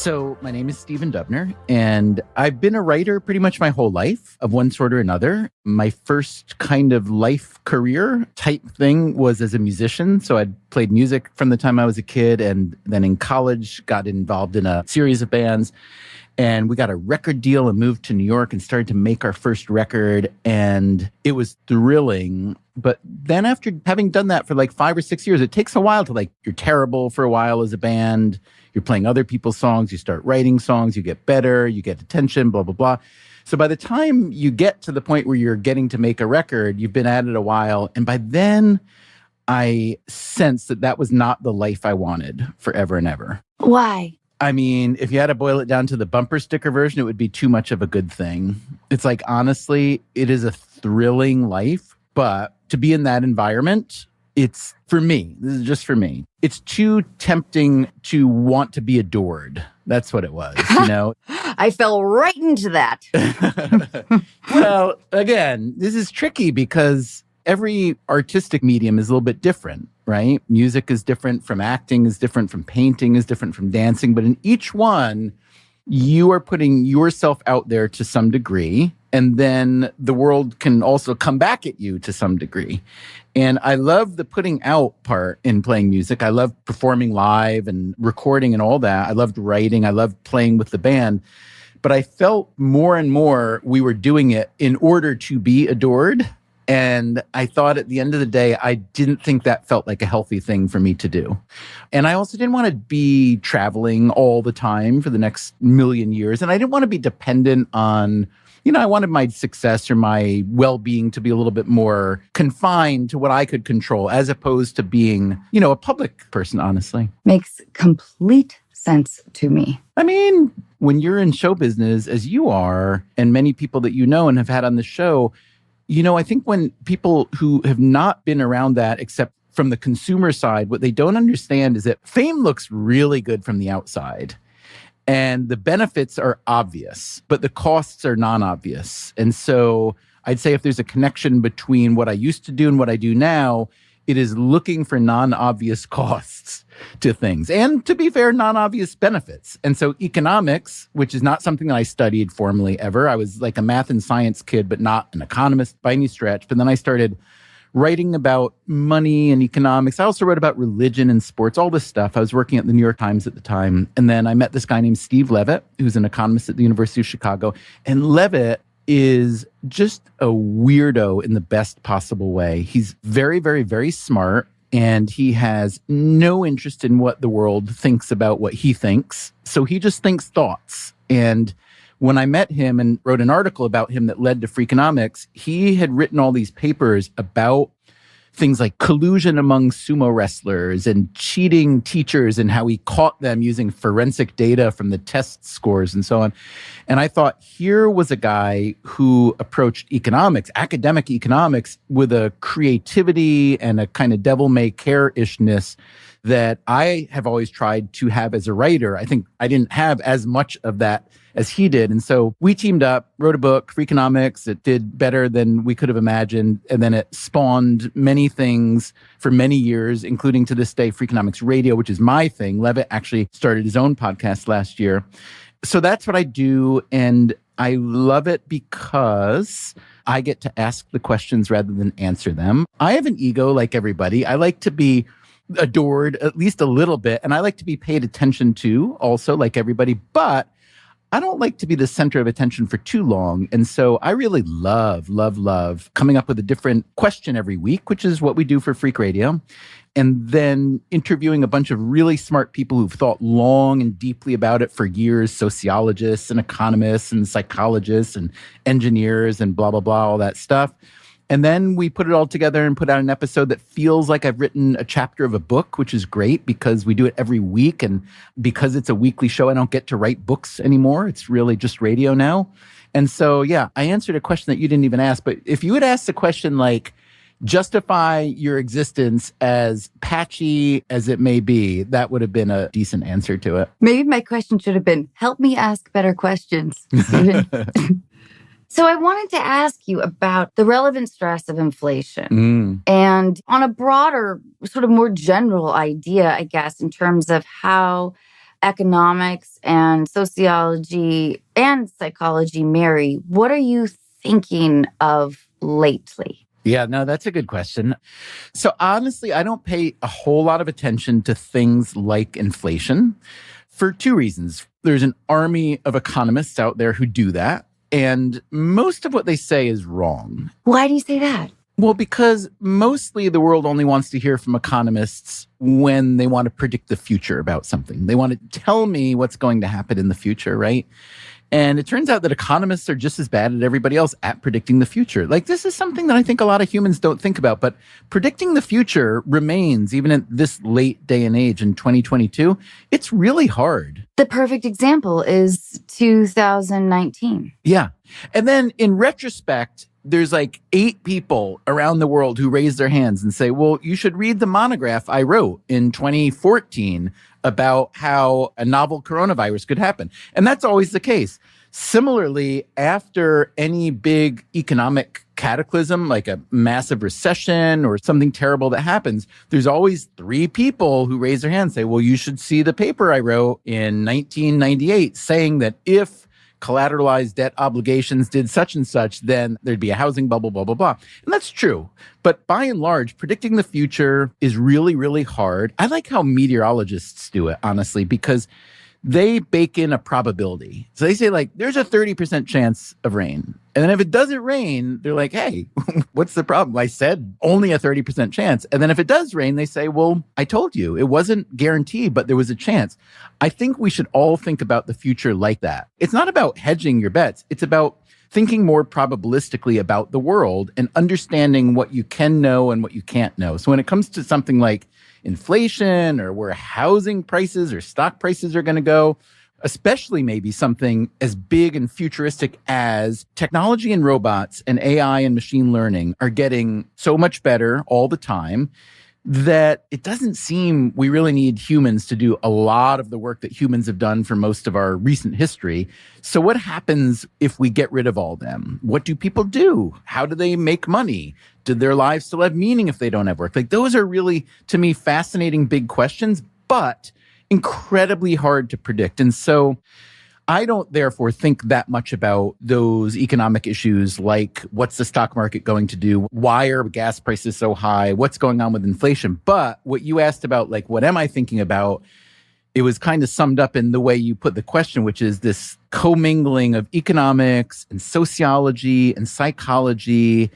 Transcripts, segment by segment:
So my name is Stephen Dubner, and I've been a writer pretty much my whole life of one sort or another. My first kind of life career type thing was as a musician. So I'd played music from the time I was a kid, and then in college got involved in a series of bands. And we got a record deal and moved to New York and started to make our first record. And it was thrilling. But then after having done that for like 5 or 6 years, it takes a while to you're terrible for a while as a band. You're playing other people's songs. You start writing songs. You get better. You get attention, blah, blah, blah. So by the time you get to the point where you're getting to make a record, you've been at it a while. And by then, I sensed that that was not the life I wanted forever and ever. Why? I mean, if you had to boil it down to the bumper sticker version, it would be too much of a good thing. It's like, honestly, it is a thrilling life, but to be in that environment, it's for me. This is just for me. It's too tempting to want to be adored. That's what it was, you know? I fell right into that. Well, again, this is tricky because every artistic medium is a little bit different, right? Music is different from acting, is different from painting, is different from dancing. But in each one, you are putting yourself out there to some degree. And then the world can also come back at you to some degree. And I love the putting out part in playing music. I love performing live and recording and all that. I loved writing. I loved playing with the band. But I felt more and more we were doing it in order to be adored. And I thought at the end of the day, I didn't think that felt like a healthy thing for me to do. And I also didn't want to be traveling all the time for the next million years. And I didn't want to be dependent on, I wanted my success or my well-being to be a little bit more confined to what I could control as opposed to being, a public person, honestly. Makes complete sense to me. I mean, when you're in show business, as you are, and many people that you know and have had on the show, I think when people who have not been around that, except from the consumer side, what they don't understand is that fame looks really good from the outside. And the benefits are obvious, but the costs are non-obvious. And so I'd say if there's a connection between what I used to do and what I do now, it is looking for non-obvious costs to things. And to be fair, non-obvious benefits. And so economics, which is not something that I studied formally ever. I was like a math and science kid, but not an economist by any stretch. But then I started writing about money and economics. I also wrote about religion and sports, all this stuff. I was working at the New York Times at the time. And then I met this guy named Steve Levitt, who's an economist at the University of Chicago. And Levitt is just a weirdo in the best possible way. He's very, very, very smart. And he has no interest in what the world thinks about what he thinks. So he just thinks thoughts. And when I met him and wrote an article about him that led to Freakonomics, he had written all these papers about things like collusion among sumo wrestlers and cheating teachers and how he caught them using forensic data from the test scores and so on. And I thought, here was a guy who approached economics, academic economics, with a creativity and a kind of devil-may-care-ishness that I have always tried to have as a writer. I think I didn't have as much of that as he did. And so we teamed up, wrote a book, Freakonomics. It did better than we could have imagined. And then it spawned many things for many years, including to this day, Freakonomics Radio, which is my thing. Levitt actually started his own podcast last year. So that's what I do. And I love it because I get to ask the questions rather than answer them. I have an ego like everybody. I like to be adored at least a little bit. And I like to be paid attention to also like everybody. But I don't like to be the center of attention for too long. And so I really love coming up with a different question every week, which is what we do for Freak Radio. And then interviewing a bunch of really smart people who've thought long and deeply about it for years, sociologists and economists and psychologists and engineers and blah, blah, blah, all that stuff. And then we put it all together and put out an episode that feels like I've written a chapter of a book, which is great because we do it every week. And because it's a weekly show, I don't get to write books anymore. It's really just radio now. And so, yeah, I answered a question that you didn't even ask. But if you had asked a question like, justify your existence as patchy as it may be, that would have been a decent answer to it. Maybe my question should have been, help me ask better questions. So I wanted to ask you about the relevant stress of inflation and on a broader, sort of more general idea, I guess, in terms of how economics and sociology and psychology marry, what are you thinking of lately? Yeah, no, that's a good question. So honestly, I don't pay a whole lot of attention to things like inflation for two reasons. There's an army of economists out there who do that, and most of what they say is wrong. Why do you say that? Well, because mostly the world only wants to hear from economists when they want to predict the future about something. They want to tell me what's going to happen in the future, right? And it turns out that economists are just as bad as everybody else at predicting the future. Like, this is something that I think a lot of humans don't think about, but predicting the future remains, even at this late day and age in 2022, it's really hard. The perfect example is 2019. Yeah. And then in retrospect, there's like 8 people around the world who raise their hands and say, well, you should read the monograph I wrote in 2014 about how a novel coronavirus could happen. And that's always the case. Similarly, after any big economic cataclysm, like a massive recession or something terrible that happens, there's always 3 people who raise their hands and say, well, you should see the paper I wrote in 1998 saying that if collateralized debt obligations did such and such, then there'd be a housing bubble, blah, blah, blah. And that's true. But by and large, predicting the future is really, really hard. I like how meteorologists do it, honestly, because they bake in a probability. So they say, like, there's a 30% chance of rain. And then if it doesn't rain, they're like, hey, what's the problem? I said only a 30% chance. And then if it does rain, they say, well, I told you. It wasn't guaranteed, but there was a chance. I think we should all think about the future like that. It's not about hedging your bets. It's about thinking more probabilistically about the world and understanding what you can know and what you can't know. So when it comes to something like inflation or where housing prices or stock prices are going to go, especially maybe something as big and futuristic as technology and robots and AI and machine learning are getting so much better all the time that it doesn't seem we really need humans to do a lot of the work that humans have done for most of our recent history. So what happens if we get rid of all them? What do people do? How do they make money? Do their lives still have meaning if they don't have work? Like, those are really, to me, fascinating big questions, but incredibly hard to predict. And so I don't therefore think that much about those economic issues like what's the stock market going to do? Why are gas prices so high? What's going on with inflation? But what you asked about, like, what am I thinking about? It was kind of summed up in the way you put the question, which is this commingling of economics and sociology and psychology.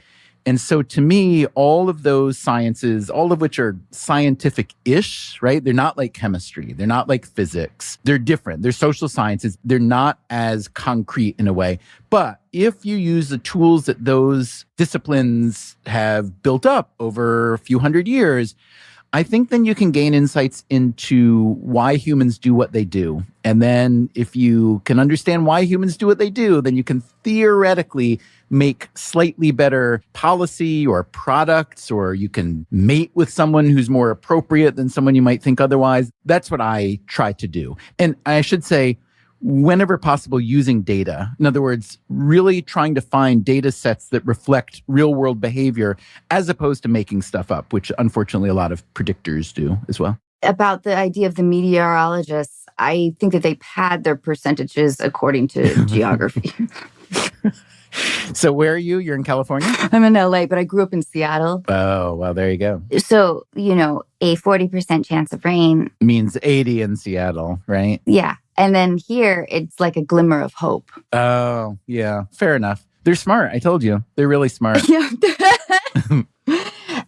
And so to me, all of those sciences, all of which are scientific-ish, right? They're not like chemistry. They're not like physics. They're different. They're social sciences. They're not as concrete in a way. But if you use the tools that those disciplines have built up over a few hundred years, I think then you can gain insights into why humans do what they do. And then if you can understand why humans do what they do, then you can theoretically make slightly better policy or products, or you can mate with someone who's more appropriate than someone you might think otherwise. That's what I try to do. And I should say, whenever possible, using data. In other words, really trying to find data sets that reflect real world behavior as opposed to making stuff up, which unfortunately a lot of predictors do as well. About the idea of the meteorologists, I think that they pad their percentages according to geography. So where are you? You're in California? I'm in LA, but I grew up in Seattle. Oh, well, there you go. So, a 40% chance of rain means 80 in Seattle, right? Yeah. And then here, it's like a glimmer of hope. Oh, yeah. Fair enough. They're smart. I told you. They're really smart. Yeah.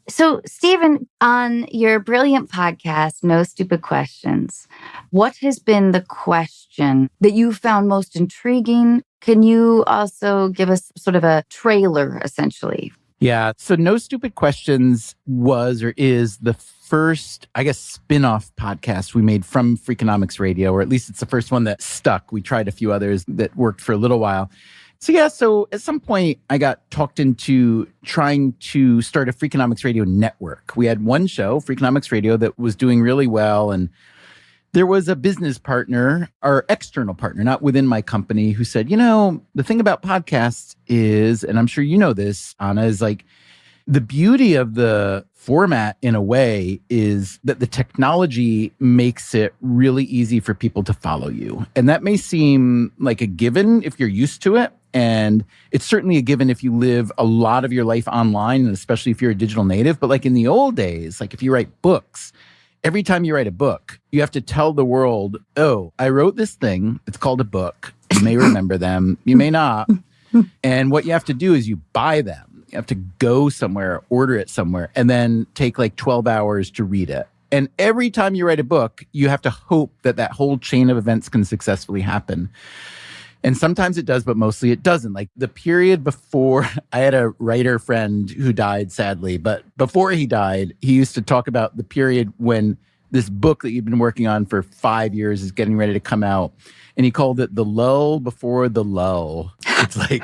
So, Stephen, on your brilliant podcast, No Stupid Questions, what has been the question that you found most intriguing? Can you also give us sort of a trailer, essentially? Yeah. So No Stupid Questions was or is the first, I guess, spin-off podcast we made from Freakonomics Radio, or at least it's the first one that stuck. We tried a few others that worked for a little while. So at some point, I got talked into trying to start a Freakonomics Radio network. We had one show, Freakonomics Radio, that was doing really well. And there was a business partner, our external partner, not within my company, who said, the thing about podcasts is, and I'm sure you know this, Anna, is like, The beauty of the format, in a way, is that the technology makes it really easy for people to follow you. And that may seem like a given if you're used to it. And it's certainly a given if you live a lot of your life online, and especially if you're a digital native. But like in the old days, like if you write books, every time you write a book, you have to tell the world, oh, I wrote this thing. It's called a book. You may remember them. You may not. And what you have to do is you buy them. You have to go somewhere, order it somewhere, and then take like 12 hours to read it. And every time you write a book, you have to hope that that whole chain of events can successfully happen. And sometimes it does, but mostly it doesn't. Like the period before, I had a writer friend who died, sadly, but before he died, he used to talk about the period when this book that you've been working on for 5 years is getting ready to come out. And he called it the lull before the lull. It's like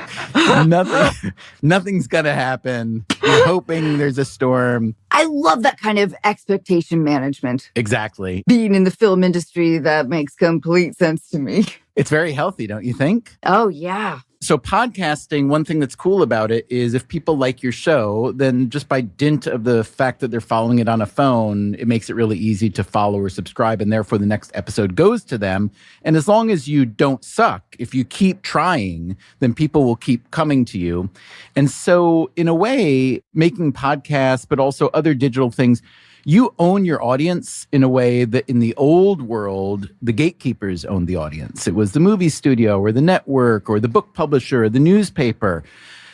nothing's going to happen. You're hoping there's a storm. I love that kind of expectation management. Exactly. Being in the film industry, that makes complete sense to me. It's very healthy, don't you think? Oh, yeah. So podcasting, one thing that's cool about it is if people like your show, then just by dint of the fact that they're following it on a phone, it makes it really easy to follow or subscribe. And therefore, the next episode goes to them. And as long as you don't suck, if you keep trying, then people will keep coming to you. And so in a way, making podcasts, but also other digital things, you own your audience in a way that in the old world, the gatekeepers owned the audience. It was the movie studio or the network or the book publisher or the newspaper.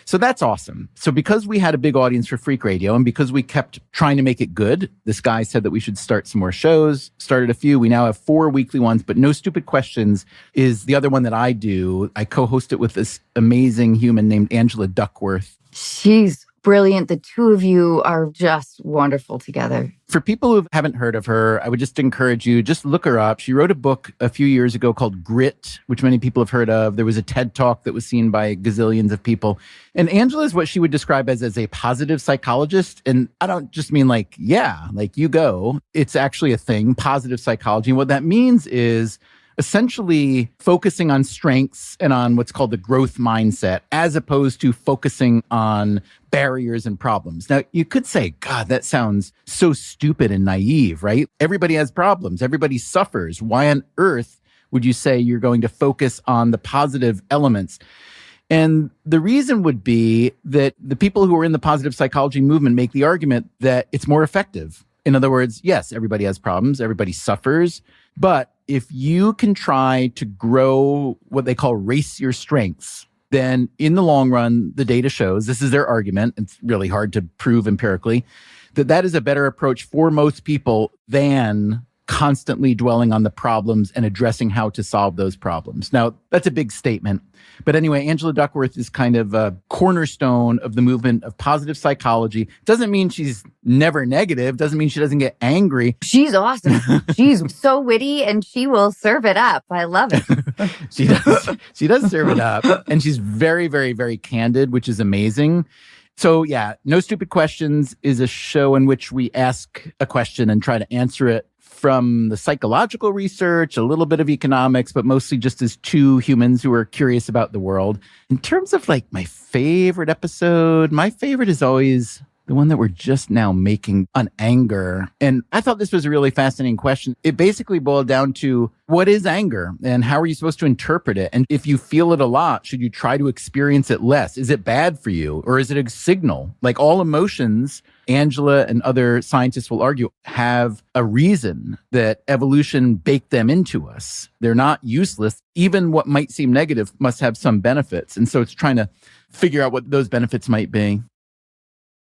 So that's awesome. So because we had a big audience for Freak Radio and because we kept trying to make it good, this guy said that we should start some more shows, started a few. We now have 4 weekly ones, but No Stupid Questions is the other one that I do. I co-host it with this amazing human named Angela Duckworth. She's brilliant. The two of you are just wonderful together. For people who haven't heard of her, I would just encourage you, just look her up. She wrote a book a few years ago called Grit, which many people have heard of. There was a TED Talk that was seen by gazillions of people. And Angela is what she would describe as a positive psychologist. And I don't just mean like, yeah, like you go. It's actually a thing, positive psychology. And what that means is essentially focusing on strengths and on what's called the growth mindset, as opposed to focusing on barriers and problems. Now, you could say, God, that sounds so stupid and naive, right? Everybody has problems. Everybody suffers. Why on earth would you say you're going to focus on the positive elements? And the reason would be that the people who are in the positive psychology movement make the argument that it's more effective. In other words, yes, everybody has problems. Everybody suffers. But if you can try to grow what they call race your strengths, then in the long run, the data shows, this is their argument, it's really hard to prove empirically, that that is a better approach for most people than constantly dwelling on the problems and addressing how to solve those problems. Now, that's a big statement. But anyway, Angela Duckworth is kind of a cornerstone of the movement of positive psychology. Doesn't mean she's never negative. Doesn't mean she doesn't get angry. She's awesome. She's so witty and she will serve it up. I love it. She does. She does serve it up. And she's very, very, very candid, which is amazing. So yeah, No Stupid Questions is a show in which we ask a question and try to answer it from the psychological research, a little bit of economics, but mostly just as two humans who are curious about the world. In terms of like my favorite episode, my favorite is always the one that we're just now making on anger. And I thought this was a really fascinating question. It basically boiled down to what is anger and how are you supposed to interpret it? And if you feel it a lot, should you try to experience it less? Is it bad for you or is it a signal? Like all emotions, Angela and other scientists will argue, have a reason that evolution baked them into us. They're not useless. Even what might seem negative must have some benefits. And so it's trying to figure out what those benefits might be.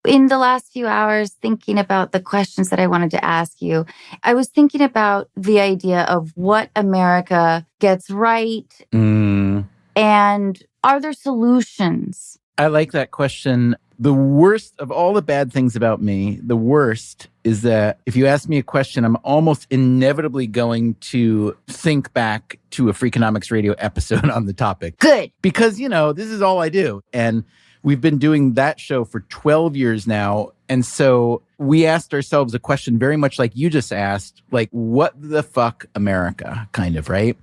In the last few hours, thinking about the questions that I wanted to ask you, I was thinking about the idea of what America gets right and are there solutions? I like that question. The worst of all the bad things about me, the worst is that if you ask me a question, I'm almost inevitably going to think back to a Freakonomics radio episode on the topic. Good. Because, you know, this is all I do. And we've been doing that show for 12 years now. And so we asked ourselves a question very much like you just asked, like, what the fuck, America, kind of, right?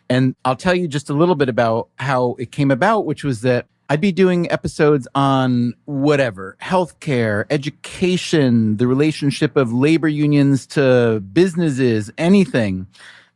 And I'll tell you just a little bit about how it came about, which was that I'd be doing episodes on whatever, healthcare, education, the relationship of labor unions to businesses, anything.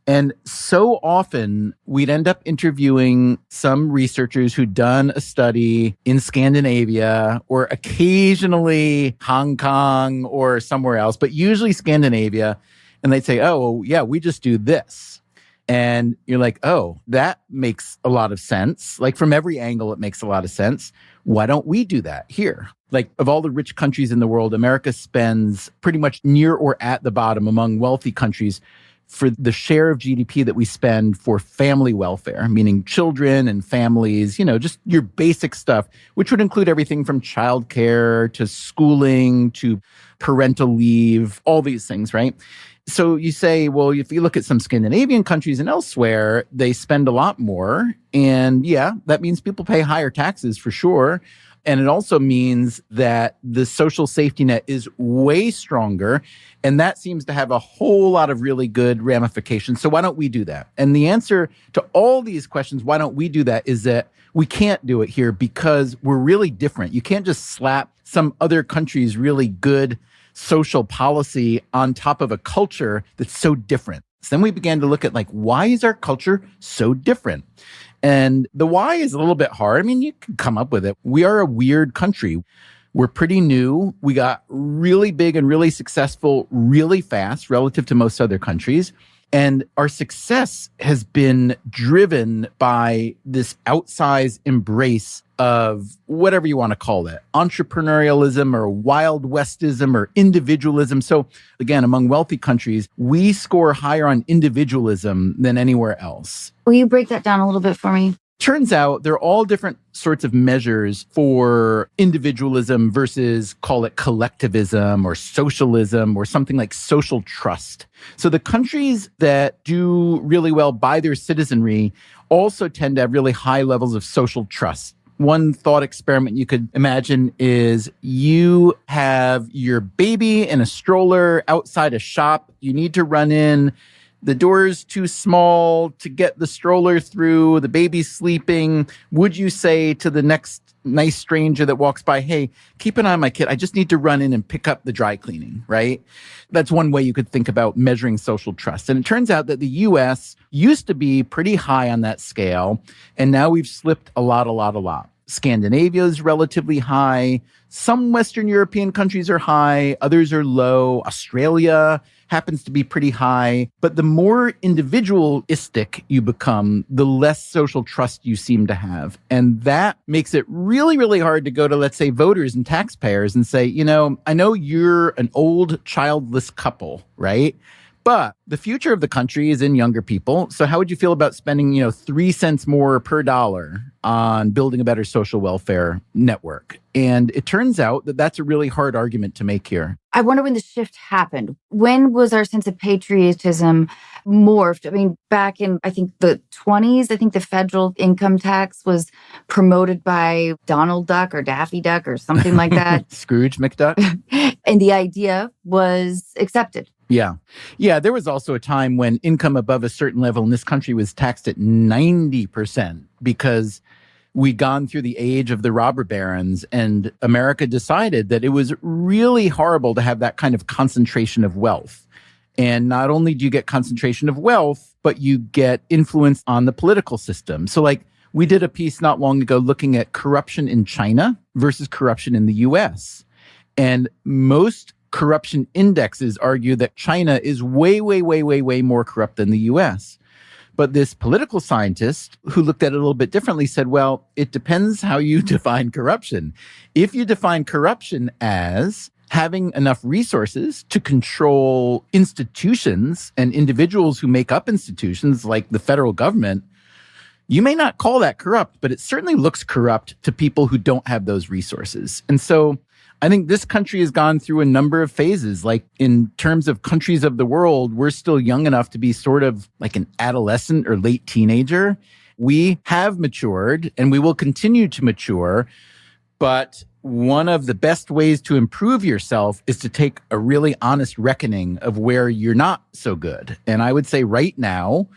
And so often we'd end up interviewing some researchers who'd done a study in Scandinavia or occasionally Hong Kong or somewhere else, but usually Scandinavia. And they'd say, oh, yeah, we just do this. And you're like, oh, that makes a lot of sense. Like from every angle, it makes a lot of sense. Why don't we do that here? Like of all the rich countries in the world, America spends pretty much near or at the bottom among wealthy countries for the share of GDP that we spend for family welfare, meaning children and families, just your basic stuff, which would include everything from childcare to schooling to parental leave, all these things, right? So you say, well, if you look at some Scandinavian countries and elsewhere, they spend a lot more. And yeah, that means people pay higher taxes for sure. And it also means that the social safety net is way stronger. And that seems to have a whole lot of really good ramifications. So why don't we do that? And the answer to all these questions, why don't we do that, is that we can't do it here because we're really different. You can't just slap some other country's really good social policy on top of a culture that's so different. So then we began to look at why is our culture so different? And the why is a little bit hard. I mean, you can come up with it. We are a weird country. We're pretty new. We got really big and really successful really fast relative to most other countries. And our success has been driven by this outsized embrace of whatever you want to call it, entrepreneurialism or Wild Westism or individualism. So again, among wealthy countries, we score higher on individualism than anywhere else. Will you break that down a little bit for me? Turns out there are all different sorts of measures for individualism versus, call it collectivism or socialism or something like social trust. So the countries that do really well by their citizenry also tend to have really high levels of social trust. One thought experiment you could imagine is you have your baby in a stroller outside a shop. You need to run in. The door's too small to get the stroller through. The baby's sleeping. Would you say to the next nice stranger that walks by, hey, keep an eye on my kid. I just need to run in and pick up the dry cleaning, right? That's one way you could think about measuring social trust. And it turns out that the US used to be pretty high on that scale. And now we've slipped a lot. Scandinavia is relatively high. Some Western European countries are high. Others are low. Australia happens to be pretty high. But the more individualistic you become, the less social trust you seem to have. And that makes it really, really hard to go to, let's say, voters and taxpayers and say, I know you're an old childless couple, right? But the future of the country is in younger people. So how would you feel about spending, 3 cents more per dollar on building a better social welfare network? And it turns out that that's a really hard argument to make here. I wonder when the shift happened. When was our sense of patriotism morphed? I mean, back in, I think, the 20s, I think the federal income tax was promoted by Donald Duck or Daffy Duck or something like that. Scrooge McDuck. And the idea was accepted. Yeah. There was also a time when income above a certain level in this country was taxed at 90% because we'd gone through the age of the robber barons, and America decided that it was really horrible to have that kind of concentration of wealth. And not only do you get concentration of wealth, but you get influence on the political system. So we did a piece not long ago looking at corruption in China versus corruption in the US. And most corruption indexes argue that China is way more corrupt than the US. But this political scientist who looked at it a little bit differently said, well, it depends how you define corruption. If you define corruption as having enough resources to control institutions and individuals who make up institutions like the federal government, you may not call that corrupt, but it certainly looks corrupt to people who don't have those resources. And so I think this country has gone through a number of phases. Like in terms of countries of the world, we're still young enough to be sort of like an adolescent or late teenager. We have matured and we will continue to mature. But one of the best ways to improve yourself is to take a really honest reckoning of where you're not so good. And I would say right now,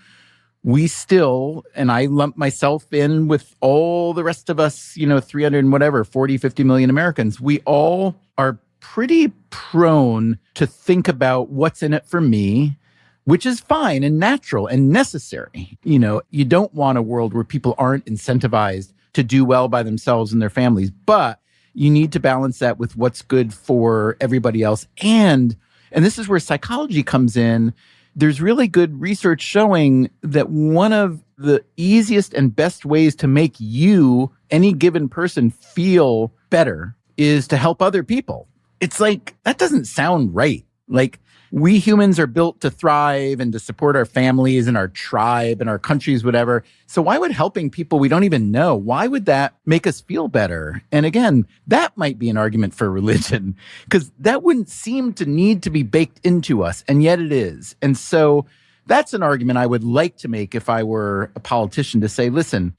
we still, and I lump myself in with all the rest of us, 300 and whatever, 40, 50 million Americans, we all are pretty prone to think about what's in it for me, which is fine and natural and necessary. You don't want a world where people aren't incentivized to do well by themselves and their families, but you need to balance that with what's good for everybody else. And this is where psychology comes in. There's really good research showing that one of the easiest and best ways to make you, any given person, feel better is to help other people. It's like, that doesn't sound right. Like, we humans are built to thrive and to support our families and our tribe and our countries, whatever. So why would helping people we don't even know, why would that make us feel better? And again, that might be an argument for religion, because that wouldn't seem to need to be baked into us, and yet it is. And so that's an argument I would like to make if I were a politician, to say, listen,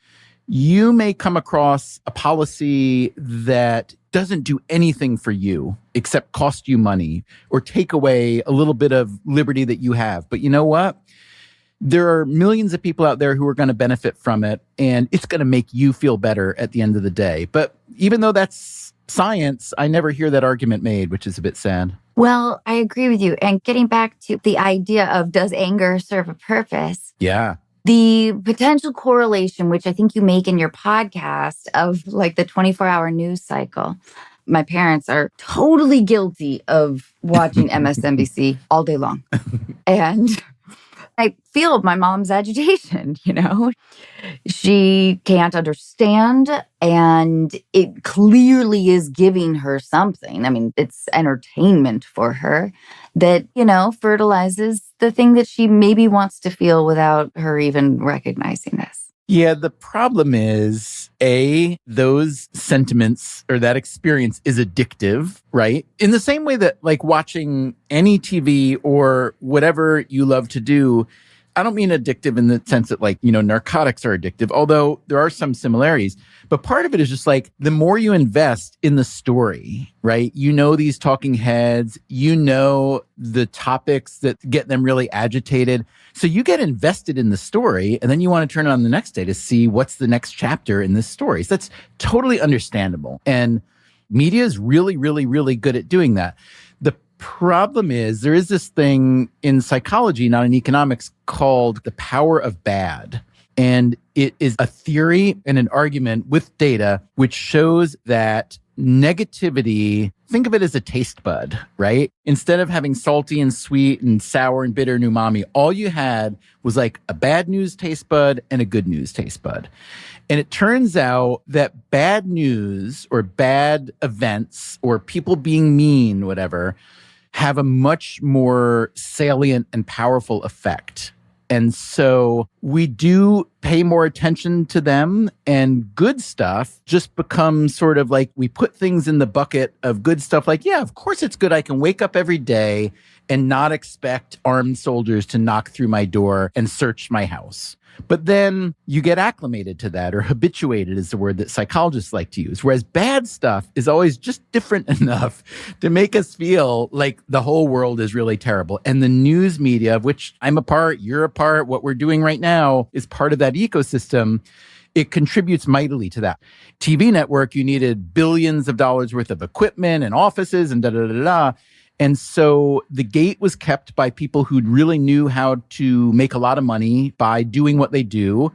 you may come across a policy that doesn't do anything for you except cost you money or take away a little bit of liberty that you have. But you know what? There are millions of people out there who are going to benefit from it, and it's going to make you feel better at the end of the day. But even though that's science, I never hear that argument made, which is a bit sad. Well, I agree with you. And getting back to the idea of, does anger serve a purpose? Yeah. The potential correlation, which I think you make in your podcast, of like the 24-hour news cycle. My parents are totally guilty of watching MSNBC all day long. And I feel my mom's agitation, She can't understand, and it clearly is giving her something. I mean, it's entertainment for her that, fertilizes the thing that she maybe wants to feel without her even recognizing this. Yeah, the problem is, those sentiments or that experience is addictive, right? In the same way that, like, watching any TV or whatever you love to do, I don't mean addictive in the sense that, like, narcotics are addictive, although there are some similarities. But part of it is just like, the more you invest in the story, right? These talking heads, the topics that get them really agitated. So you get invested in the story, and then you want to turn it on the next day to see what's the next chapter in this story. So that's totally understandable. And media is really, really, really good at doing that. The problem is, there is this thing in psychology, not in economics, called the power of bad. And it is a theory and an argument with data which shows that negativity, think of it as a taste bud, right? Instead of having salty and sweet and sour and bitter and umami, all you had was like a bad news taste bud and a good news taste bud. And it turns out that bad news or bad events or people being mean, whatever, have a much more salient and powerful effect. And so we do pay more attention to them, and good stuff just becomes sort of like, we put things in the bucket of good stuff. Like, yeah, of course it's good. I can wake up every day and not expect armed soldiers to knock through my door and search my house. But then you get acclimated to that, or habituated is the word that psychologists like to use. Whereas bad stuff is always just different enough to make us feel like the whole world is really terrible. And the news media, of which I'm a part, you're a part, what we're doing right now is part of that ecosystem. It contributes mightily to that. TV network, you needed billions of dollars worth of equipment and offices and da-da-da-da-da. And so the gate was kept by people who really knew how to make a lot of money by doing what they do.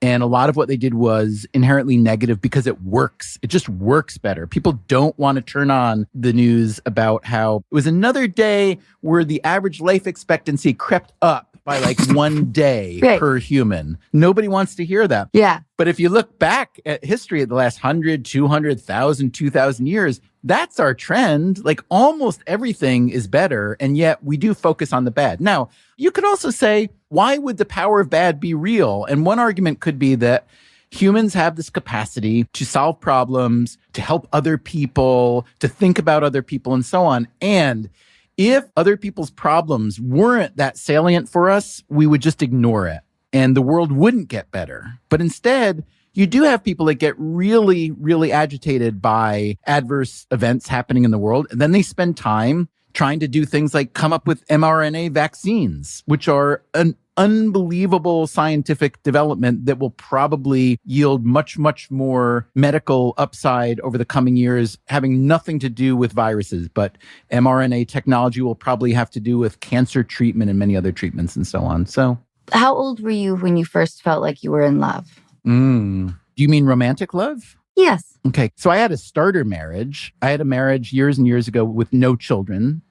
And a lot of what they did was inherently negative because it works. It just works better. People don't want to turn on the news about how it was another day where the average life expectancy crept up by like 1 day per human. Nobody wants to hear that. Yeah. But if you look back at history of the last 100, 200,000, 2,000 years, that's our trend. Like, almost everything is better, and yet we do focus on the bad. Now, you could also say, why would the power of bad be real? And one argument could be that humans have this capacity to solve problems, to help other people, to think about other people, and so on. And if other people's problems weren't that salient for us, we would just ignore it, and the world wouldn't get better. But instead, you do have people that get really, really agitated by adverse events happening in the world. And then they spend time trying to do things like come up with mRNA vaccines, which are an unbelievable scientific development that will probably yield much, much more medical upside over the coming years, having nothing to do with viruses. But mRNA technology will probably have to do with cancer treatment and many other treatments and so on. So, how old were you when you first felt like you were in love? Do you mean romantic love? Yes. Okay. So I had a starter marriage. I had a marriage years and years ago with no children.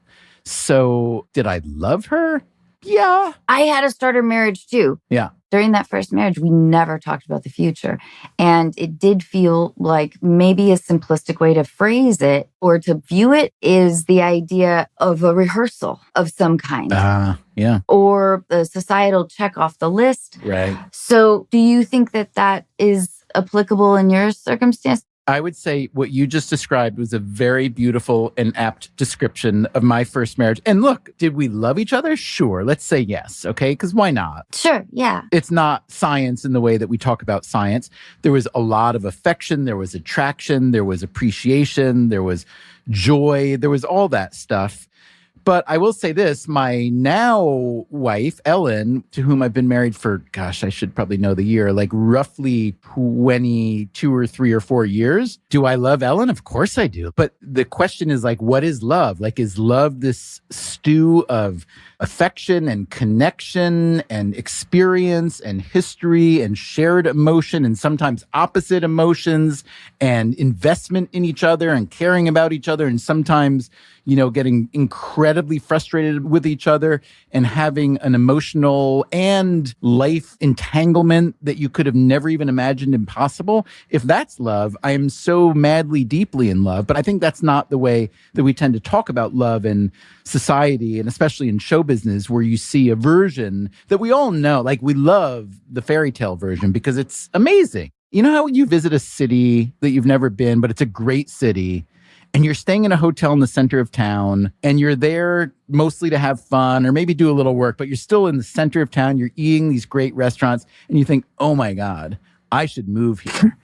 So did I love her? Yeah. I had a starter marriage too. Yeah. During that first marriage, we never talked about the future. And it did feel like maybe a simplistic way to phrase it or to view it is the idea of a rehearsal of some kind. Yeah. Or the societal check off the list. Right. So do you think that that is applicable in your circumstance? I would say what you just described was a very beautiful and apt description of my first marriage. And look, did we love each other? Sure. Let's say yes. Okay. Because why not? Sure. Yeah. It's not science in the way that we talk about science. There was a lot of affection. There was attraction. There was appreciation. There was joy. There was all that stuff. But I will say this, my now wife, Ellen, to whom I've been married for, gosh, I should probably know the year, like roughly 22 or 3 or 4 years. Do I love Ellen? Of course I do. But the question is like, what is love? Like, is love this stew of affection and connection and experience and history and shared emotion and sometimes opposite emotions and investment in each other and caring about each other and sometimes, getting incredibly frustrated with each other and having an emotional and life entanglement that you could have never even imagined impossible? If that's love, I am so madly, deeply in love. But I think that's not the way that we tend to talk about love in society, and especially in show business, where you see a version that we all know, like we love the fairy tale version because it's amazing. You know how you visit a city that you've never been, but it's a great city, and you're staying in a hotel in the center of town, and you're there mostly to have fun or maybe do a little work, but you're still in the center of town, you're eating these great restaurants, and you think, oh my God, I should move here.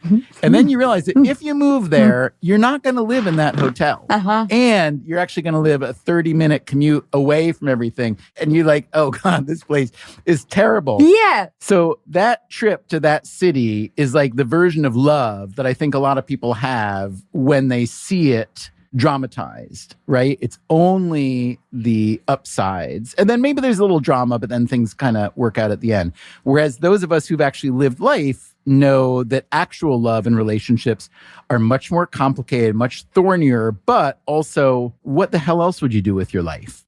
And then you realize that if you move there, you're not going to live in that hotel. And you're actually going to live a 30-minute commute away from everything. And you're like, oh God, this place is terrible. Yeah. So that trip to that city is like the version of love that I think a lot of people have when they see it dramatized, right? It's only the upsides. And then maybe there's a little drama, but then things kind of work out at the end. Whereas those of us who've actually lived life know that actual love and relationships are much more complicated, much thornier, but also what the hell else would you do with your life?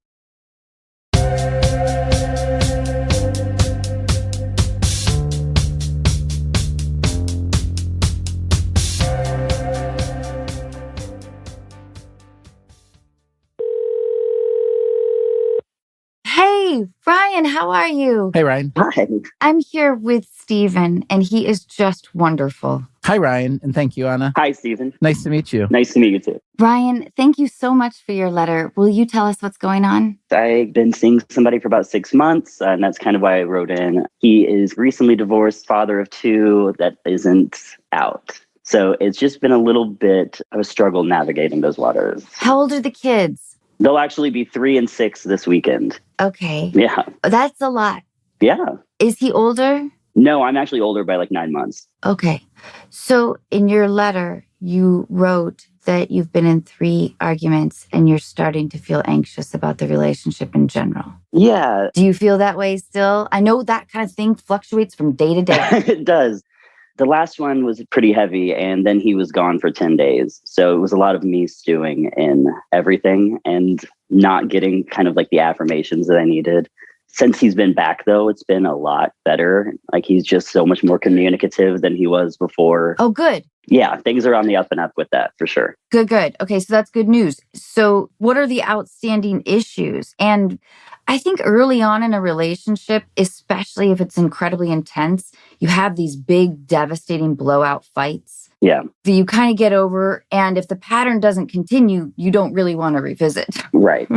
Hey, Ryan, how are you? Hey, Ryan. Hi. I'm here with Stephen, and he is just wonderful. Hi, Ryan. And thank you, Anna. Hi, Stephen. Nice to meet you. Nice to meet you too. Ryan, thank you so much for your letter. Will you tell us what's going on? I've been seeing somebody for about 6 months, and that's kind of why I wrote in. He is recently divorced, father of 2 that isn't out. So it's just been a little bit of a struggle navigating those waters. How old are the kids? They'll actually be 3 and 6 this weekend. Okay. Yeah. That's a lot. Yeah. Is he older? No, I'm actually older by like 9 months. Okay. So in your letter, you wrote that you've been in 3 arguments and you're starting to feel anxious about the relationship in general. Yeah. Do you feel that way still? I know that kind of thing fluctuates from day to day. It does. The last one was pretty heavy, and then he was gone for 10 days. So it was a lot of me stewing in everything and not getting kind of like the affirmations that I needed. Since he's been back, though, it's been a lot better. Like, he's just so much more communicative than he was before. Oh, good. Yeah, things are on the up and up with that, for sure. Good. Okay, so that's good news. So what are the outstanding issues? And I think early on in a relationship, especially if it's incredibly intense, you have these big, devastating blowout fights. Yeah. That you kind of get over. And if the pattern doesn't continue, you don't really want to revisit. Right.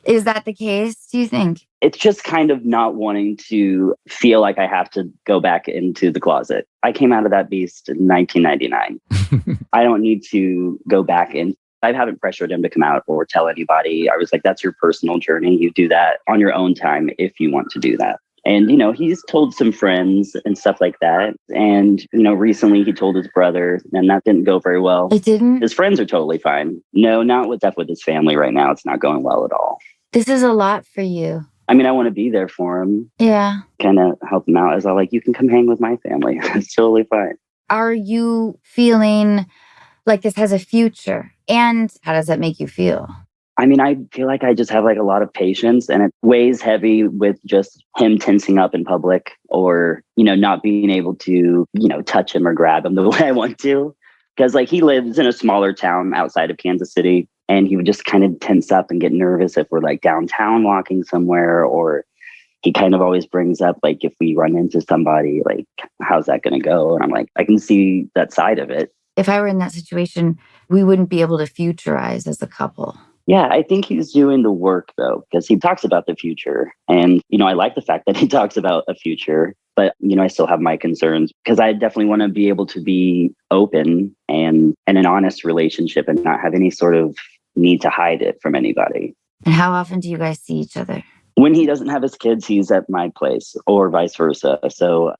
Is that the case, do you think? It's just kind of not wanting to feel like I have to go back into the closet. I came out of that beast in 1999. I don't need to go back in. I haven't pressured him to come out or tell anybody. I was like, that's your personal journey. You do that on your own time if you want to do that. And, he's told some friends and stuff like that. And, recently he told his brother, and that didn't go very well. It didn't? His friends are totally fine. No, not with stuff with his family right now. It's not going well at all. This is a lot for you. I mean, I want to be there for him. Yeah. Kind of help him out as you can come hang with my family. It's totally fine. Are you feeling like this has a future? And how does that make you feel? I mean, I feel like I just have a lot of patience, and it weighs heavy with just him tensing up in public or, not being able to, touch him or grab him the way I want to. Because he lives in a smaller town outside of Kansas City, and he would just kind of tense up and get nervous if we're downtown walking somewhere, or he kind of always brings up if we run into somebody, how's that going to go? And I'm like, I can see that side of it. If I were in that situation, we wouldn't be able to futurize as a couple. Yeah, I think he's doing the work, though, because he talks about the future. And, I like the fact that he talks about a future, but, I still have my concerns because I definitely want to be able to be open and in an honest relationship and not have any sort of need to hide it from anybody. And how often do you guys see each other? When he doesn't have his kids, he's at my place or vice versa. So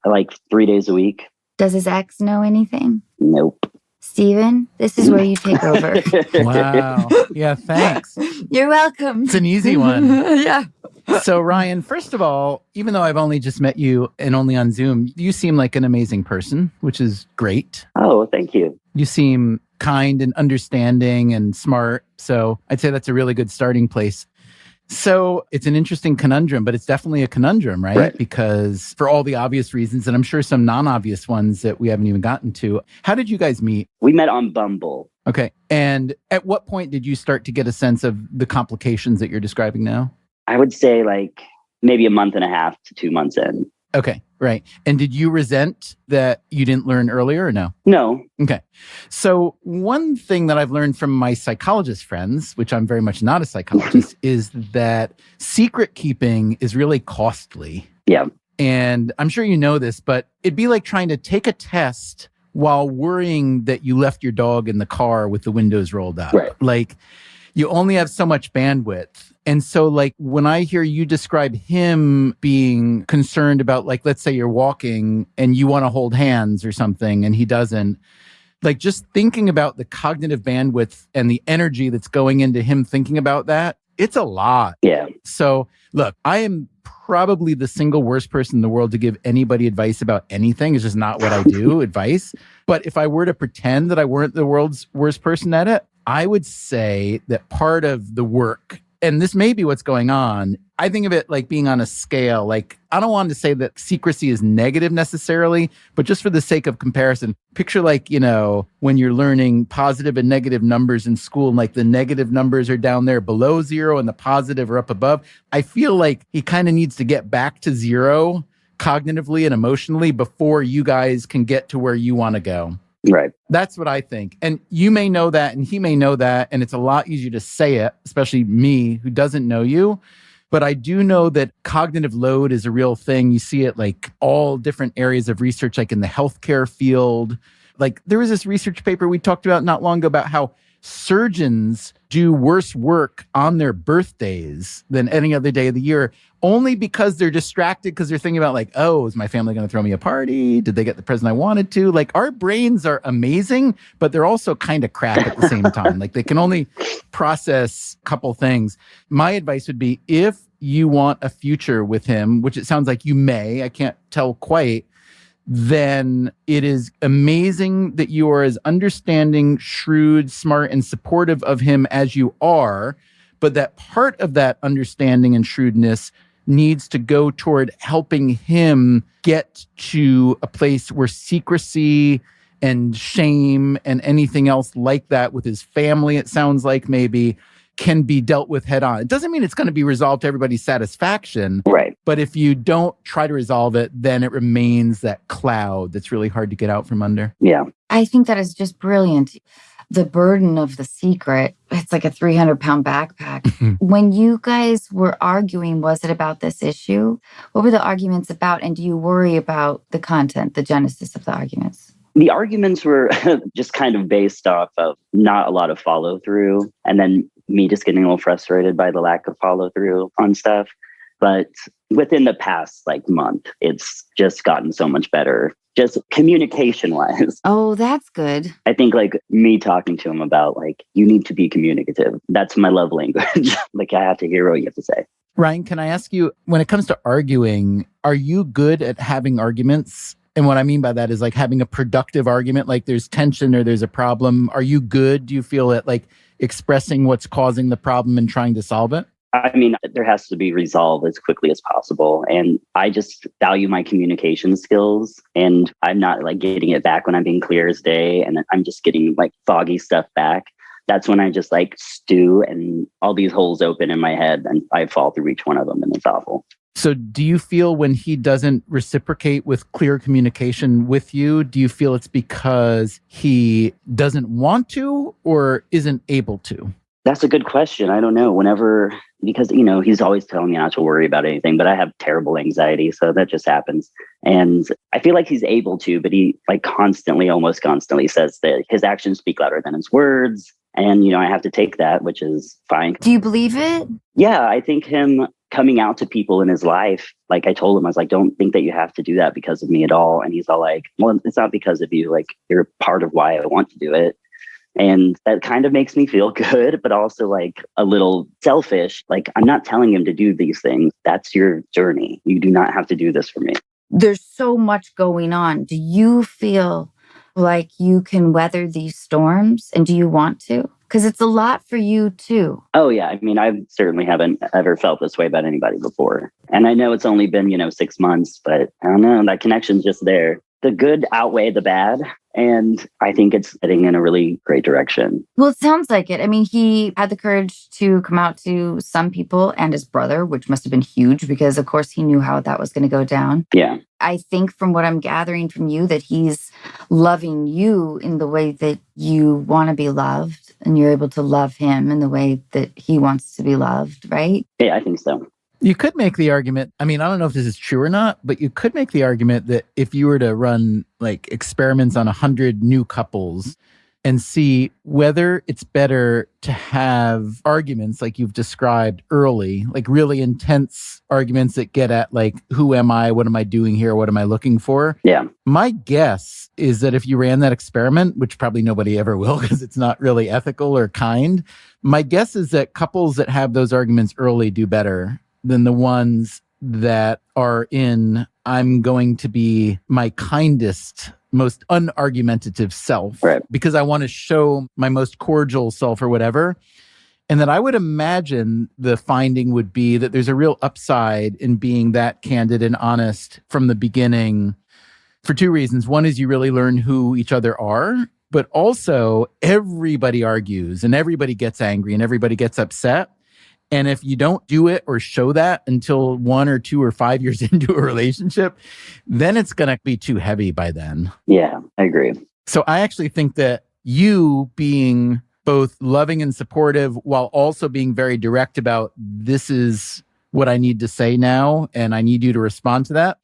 3 days a week. Does his ex know anything? Nope. Stephen, this is where you take over. Wow. Yeah, thanks. You're welcome. It's an easy one. Yeah. So, Ryan, first of all, even though I've only just met you and only on Zoom, you seem like an amazing person, which is great. Oh, thank you. You seem kind and understanding and smart. So I'd say that's a really good starting place. So it's an interesting conundrum, but it's definitely a conundrum, right? Because for all the obvious reasons, and I'm sure some non-obvious ones that we haven't even gotten to. How did you guys meet? We met on Bumble. Okay. And at what point did you start to get a sense of the complications that you're describing now? I would say maybe a month and a half to 2 months in. Okay, right. And did you resent that you didn't learn earlier or no? No. Okay. So one thing that I've learned from my psychologist friends, which I'm very much not a psychologist, is that secret keeping is really costly. Yeah. And I'm sure you know this, but it'd be like trying to take a test while worrying that you left your dog in the car with the windows rolled up. Right. You only have so much bandwidth. And so when I hear you describe him being concerned about let's say you're walking and you want to hold hands or something and he doesn't, just thinking about the cognitive bandwidth and the energy that's going into him thinking about that, it's a lot. Yeah. So look, I am probably the single worst person in the world to give anybody advice about anything. It's just not what I do, advice. But if I were to pretend that I weren't the world's worst person at it, I would say that part of the work, and this may be what's going on, I think of it like being on a scale. I don't want to say that secrecy is negative necessarily, but just for the sake of comparison, picture when you're learning positive and negative numbers in school, and the negative numbers are down there below zero and the positive are up above. I feel like he kind of needs to get back to zero cognitively and emotionally before you guys can get to where you want to go. Right. That's what I think. And you may know that and he may know that. And it's a lot easier to say it, especially me who doesn't know you. But I do know that cognitive load is a real thing. You see it all different areas of research, in the healthcare field. There was this research paper we talked about not long ago about how surgeons do worse work on their birthdays than any other day of the year, only because they're distracted because they're thinking about oh, is my family going to throw me a party? Did they get the present I wanted to? Our brains are amazing, but they're also kind of crap at the same time. They can only process a couple things. My advice would be, if you want a future with him, which it sounds like you may, I can't tell quite, then it is amazing that you are as understanding, shrewd, smart, and supportive of him as you are, but that part of that understanding and shrewdness needs to go toward helping him get to a place where secrecy and shame and anything else like that with his family, it sounds like maybe, can be dealt with head on. It doesn't mean it's going to be resolved to everybody's satisfaction. Right. But if you don't try to resolve it, then it remains that cloud that's really hard to get out from under. Yeah. I think that is just brilliant. The burden of the secret, it's like a 300-pound backpack. When you guys were arguing, was it about this issue? What were the arguments about? And do you worry about the content, the genesis of the arguments? The arguments were just kind of based off of not a lot of follow through, and then me just getting a little frustrated by the lack of follow through on stuff. But within the past month, it's just gotten so much better, just communication wise. Oh, that's good. I think me talking to him about you need to be communicative. That's my love language. I have to hear what you have to say. Ryan, can I ask you, when it comes to arguing, are you good at having arguments? And what I mean by that is having a productive argument, there's tension or there's a problem. Are you good? Do you feel at expressing what's causing the problem and trying to solve it? I mean, there has to be resolved as quickly as possible. And I just value my communication skills, and I'm not getting it back when I'm being clear as day. And I'm just getting foggy stuff back. That's when I just stew and all these holes open in my head and I fall through each one of them, and it's awful. So do you feel when he doesn't reciprocate with clear communication with you, do you feel it's because he doesn't want to or isn't able to? That's a good question. I don't know. Because, he's always telling me not to worry about anything, but I have terrible anxiety. So that just happens. And I feel like he's able to, but he almost constantly says that his actions speak louder than his words. And, I have to take that, which is fine. Do you believe it? Yeah, I think him coming out to people in his life, I told him, I was don't think that you have to do that because of me at all. And he's all well, it's not because of you. You're part of why I want to do it. And that kind of makes me feel good, but also a little selfish. I'm not telling him to do these things. That's your journey. You do not have to do this for me. There's so much going on. Do you feel like you can weather these storms? And do you want to? Because it's a lot for you too. Oh, yeah. I mean, I certainly haven't ever felt this way about anybody before. And I know it's only been, 6 months, but I don't know. That connection's just there. The good outweigh the bad. And I think it's heading in a really great direction. Well, it sounds like it. I mean, he had the courage to come out to some people and his brother, which must have been huge because, of course, he knew how that was going to go down. Yeah. I think from what I'm gathering from you that he's loving you in the way that you want to be loved, and you're able to love him in the way that he wants to be loved, right? Yeah, I think so. You could make the argument, I mean, I don't know if this is true or not, but you could make the argument that if you were to run experiments on 100 new couples and see whether it's better to have arguments like you've described early, really intense arguments that get at who am I? What am I doing here? What am I looking for? Yeah. My guess is that if you ran that experiment, which probably nobody ever will because it's not really ethical or kind, my guess is that couples that have those arguments early do better than the ones that are in, I'm going to be my kindest, most unargumentative self, right, because I want to show my most cordial self or whatever. And that I would imagine the finding would be that there's a real upside in being that candid and honest from the beginning for two reasons. One is you really learn who each other are, but also everybody argues and everybody gets angry and everybody gets upset. And if you don't do it or show that until 1 or 2 or 5 years into a relationship, then it's going to be too heavy by then. Yeah, I agree. So I actually think that you being both loving and supportive while also being very direct about this is what I need to say now and I need you to respond to that.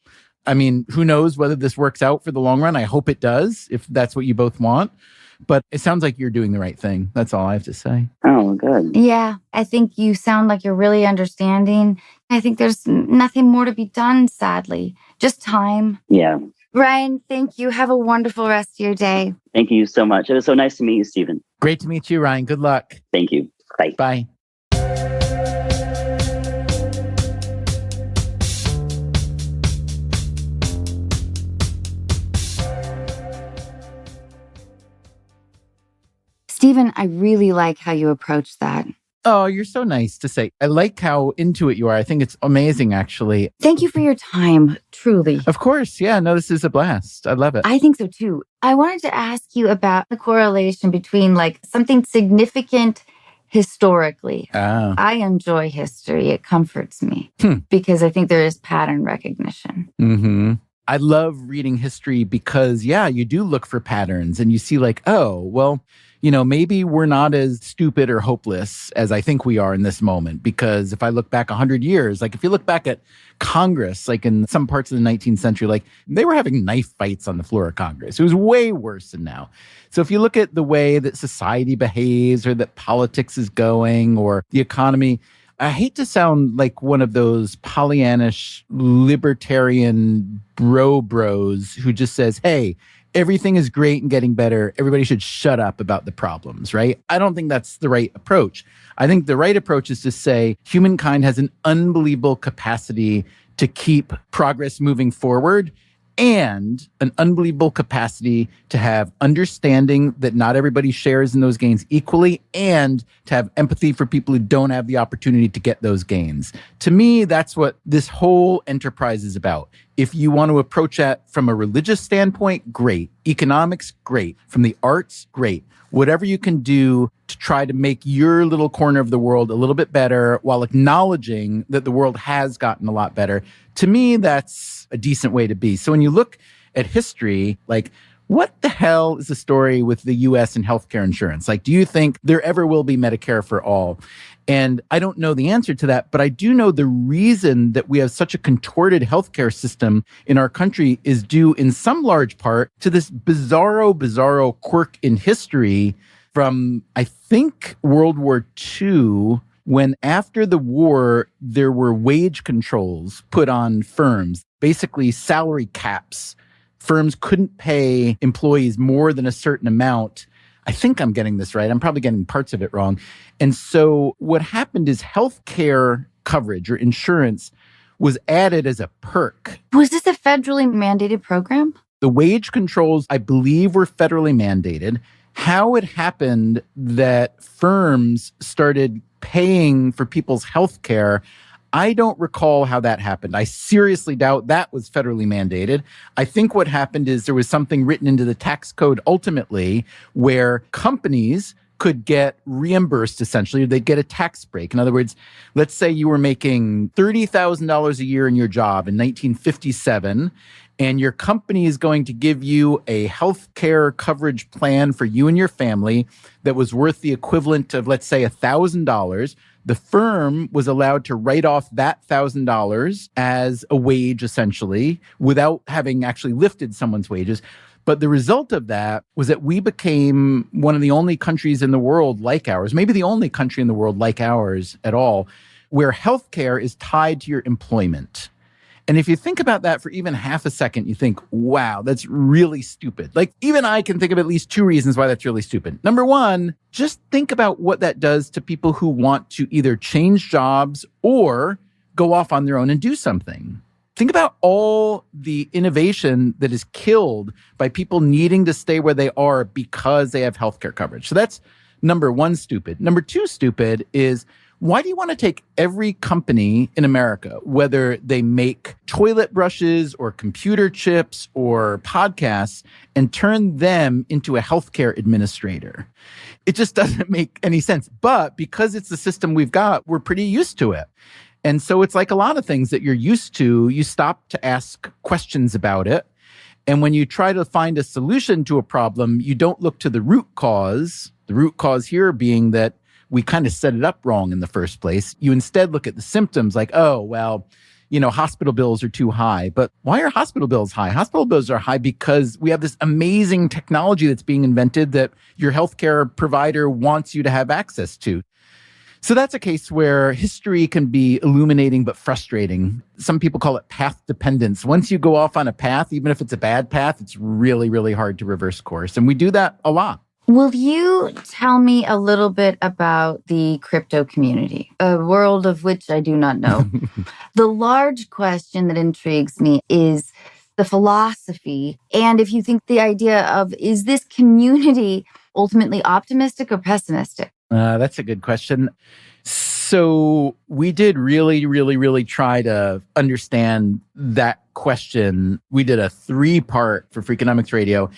I mean, who knows whether this works out for the long run? I hope it does, if that's what you both want. But it sounds like you're doing the right thing. That's all I have to say. Oh, good. Yeah, I think you sound like you're really understanding. I think there's nothing more to be done, sadly. Just time. Yeah. Ryan, thank you. Have a wonderful rest of your day. Thank you so much. It was so nice to meet you, Stephen. Great to meet you, Ryan. Good luck. Thank you. Bye. Bye. Stephen, I really like how you approach that. Oh, you're so nice to say. I like how into it you are. I think it's amazing, actually. Thank you for your time, truly. Of course. Yeah, no, this is a blast. I love it. I think so too. I wanted to ask you about the correlation between something significant historically. Oh. I enjoy history. It comforts me because I think there is pattern recognition. Mm-hmm. I love reading history because, yeah, you do look for patterns and you see oh, well, maybe we're not as stupid or hopeless as I think we are in this moment. Because if I look back 100 years, like if you look back at Congress, like in some parts of the 19th century, like they were having knife fights on the floor of Congress. It was way worse than now. So if you look at the way that society behaves or that politics is going or the economy, I hate to sound like one of those Pollyannish libertarian bros who just says, hey, everything is great and getting better. Everybody should shut up about the problems, right? I don't think that's the right approach. I think the right approach is to say humankind has an unbelievable capacity to keep progress moving forward and an unbelievable capacity to have understanding that not everybody shares in those gains equally and to have empathy for people who don't have the opportunity to get those gains. To me, that's what this whole enterprise is about. If you want to approach that from a religious standpoint, great. Economics, great. From the arts, great. Whatever you can do to try to make your little corner of the world a little bit better while acknowledging that the world has gotten a lot better. To me, that's a decent way to be. So when you look at history, like, what the hell is the story with the US and healthcare insurance? Like, do you think there ever will be Medicare for all? And I don't know the answer to that, but I do know the reason that we have such a contorted healthcare system in our country is due in some large part to this bizarro quirk in history from, I think, World War II, when after the war, there were wage controls put on firms, basically salary caps. Firms couldn't pay employees more than a certain amount. I think I'm getting this right. I'm probably getting parts of it wrong. And so what happened is healthcare coverage or insurance was added as a perk. Was this a federally mandated program? The wage controls, I believe, were federally mandated. How it happened that firms started paying for people's health care, I don't recall how that happened. I seriously doubt that was federally mandated. I think what happened is there was something written into the tax code ultimately where companies could get reimbursed, essentially. They'd get a tax break. In other words, let's say you were making $30,000 a year in your job in 1957, and your company is going to give you a health care coverage plan for you and your family that was worth the equivalent of, let's say, $1,000. The firm was allowed to write off that $1,000 as a wage, essentially, without having actually lifted someone's wages. But the result of that was that we became one of the only countries in the world like ours, maybe the only country in the world like ours at all, where healthcare is tied to your employment. And if you think about that for even half a second, you think, wow, that's really stupid. Like, even I can think of at least two reasons why that's really stupid. Number one, just think about what that does to people who want to either change jobs or go off on their own and do something. Think about all the innovation that is killed by people needing to stay where they are because they have healthcare coverage. So that's number one, stupid. Number two, stupid is, why do you want to take every company in America, whether they make toilet brushes or computer chips or podcasts, and turn them into a healthcare administrator? It just doesn't make any sense. But because it's the system we've got, we're pretty used to it. And so it's like a lot of things that you're used to, you stop to ask questions about it. And when you try to find a solution to a problem, you don't look to the root cause here being that we kind of set it up wrong in the first place. You instead look at the symptoms like, oh, well, hospital bills are too high. But why are hospital bills high? Hospital bills are high because we have this amazing technology that's being invented that your healthcare provider wants you to have access to. So that's a case where history can be illuminating but frustrating. Some people call it path dependence. Once you go off on a path, even if it's a bad path, it's really, really hard to reverse course. And we do that a lot. Will you tell me a little bit about the crypto community, a world of which I do not know? The large question that intrigues me is the philosophy. And if you think the idea of, is this community ultimately optimistic or pessimistic? That's a good question. So we did really try to understand that question. We did a 3-part for Freakonomics Radio.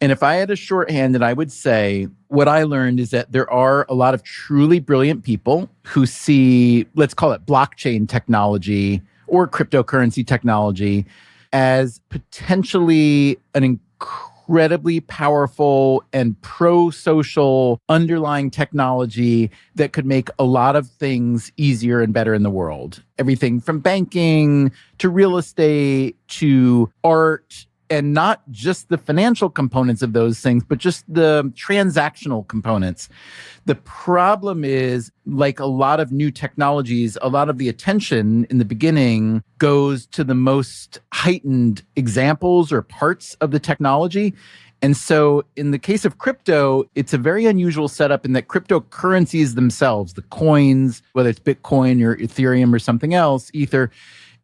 And if I had a shorthand, then I would say what I learned is that there are a lot of truly brilliant people who see, let's call it blockchain technology or cryptocurrency technology, as potentially an incredible incredibly powerful and pro-social underlying technology that could make a lot of things easier and better in the world. Everything from banking to real estate to art, and not just the financial components of those things, but just the transactional components. The problem is, like a lot of new technologies, a lot of the attention in the beginning goes to the most heightened examples or parts of the technology. And so in the case of crypto, it's a very unusual setup in that cryptocurrencies themselves, the coins, whether it's Bitcoin or Ethereum or something else, Ether,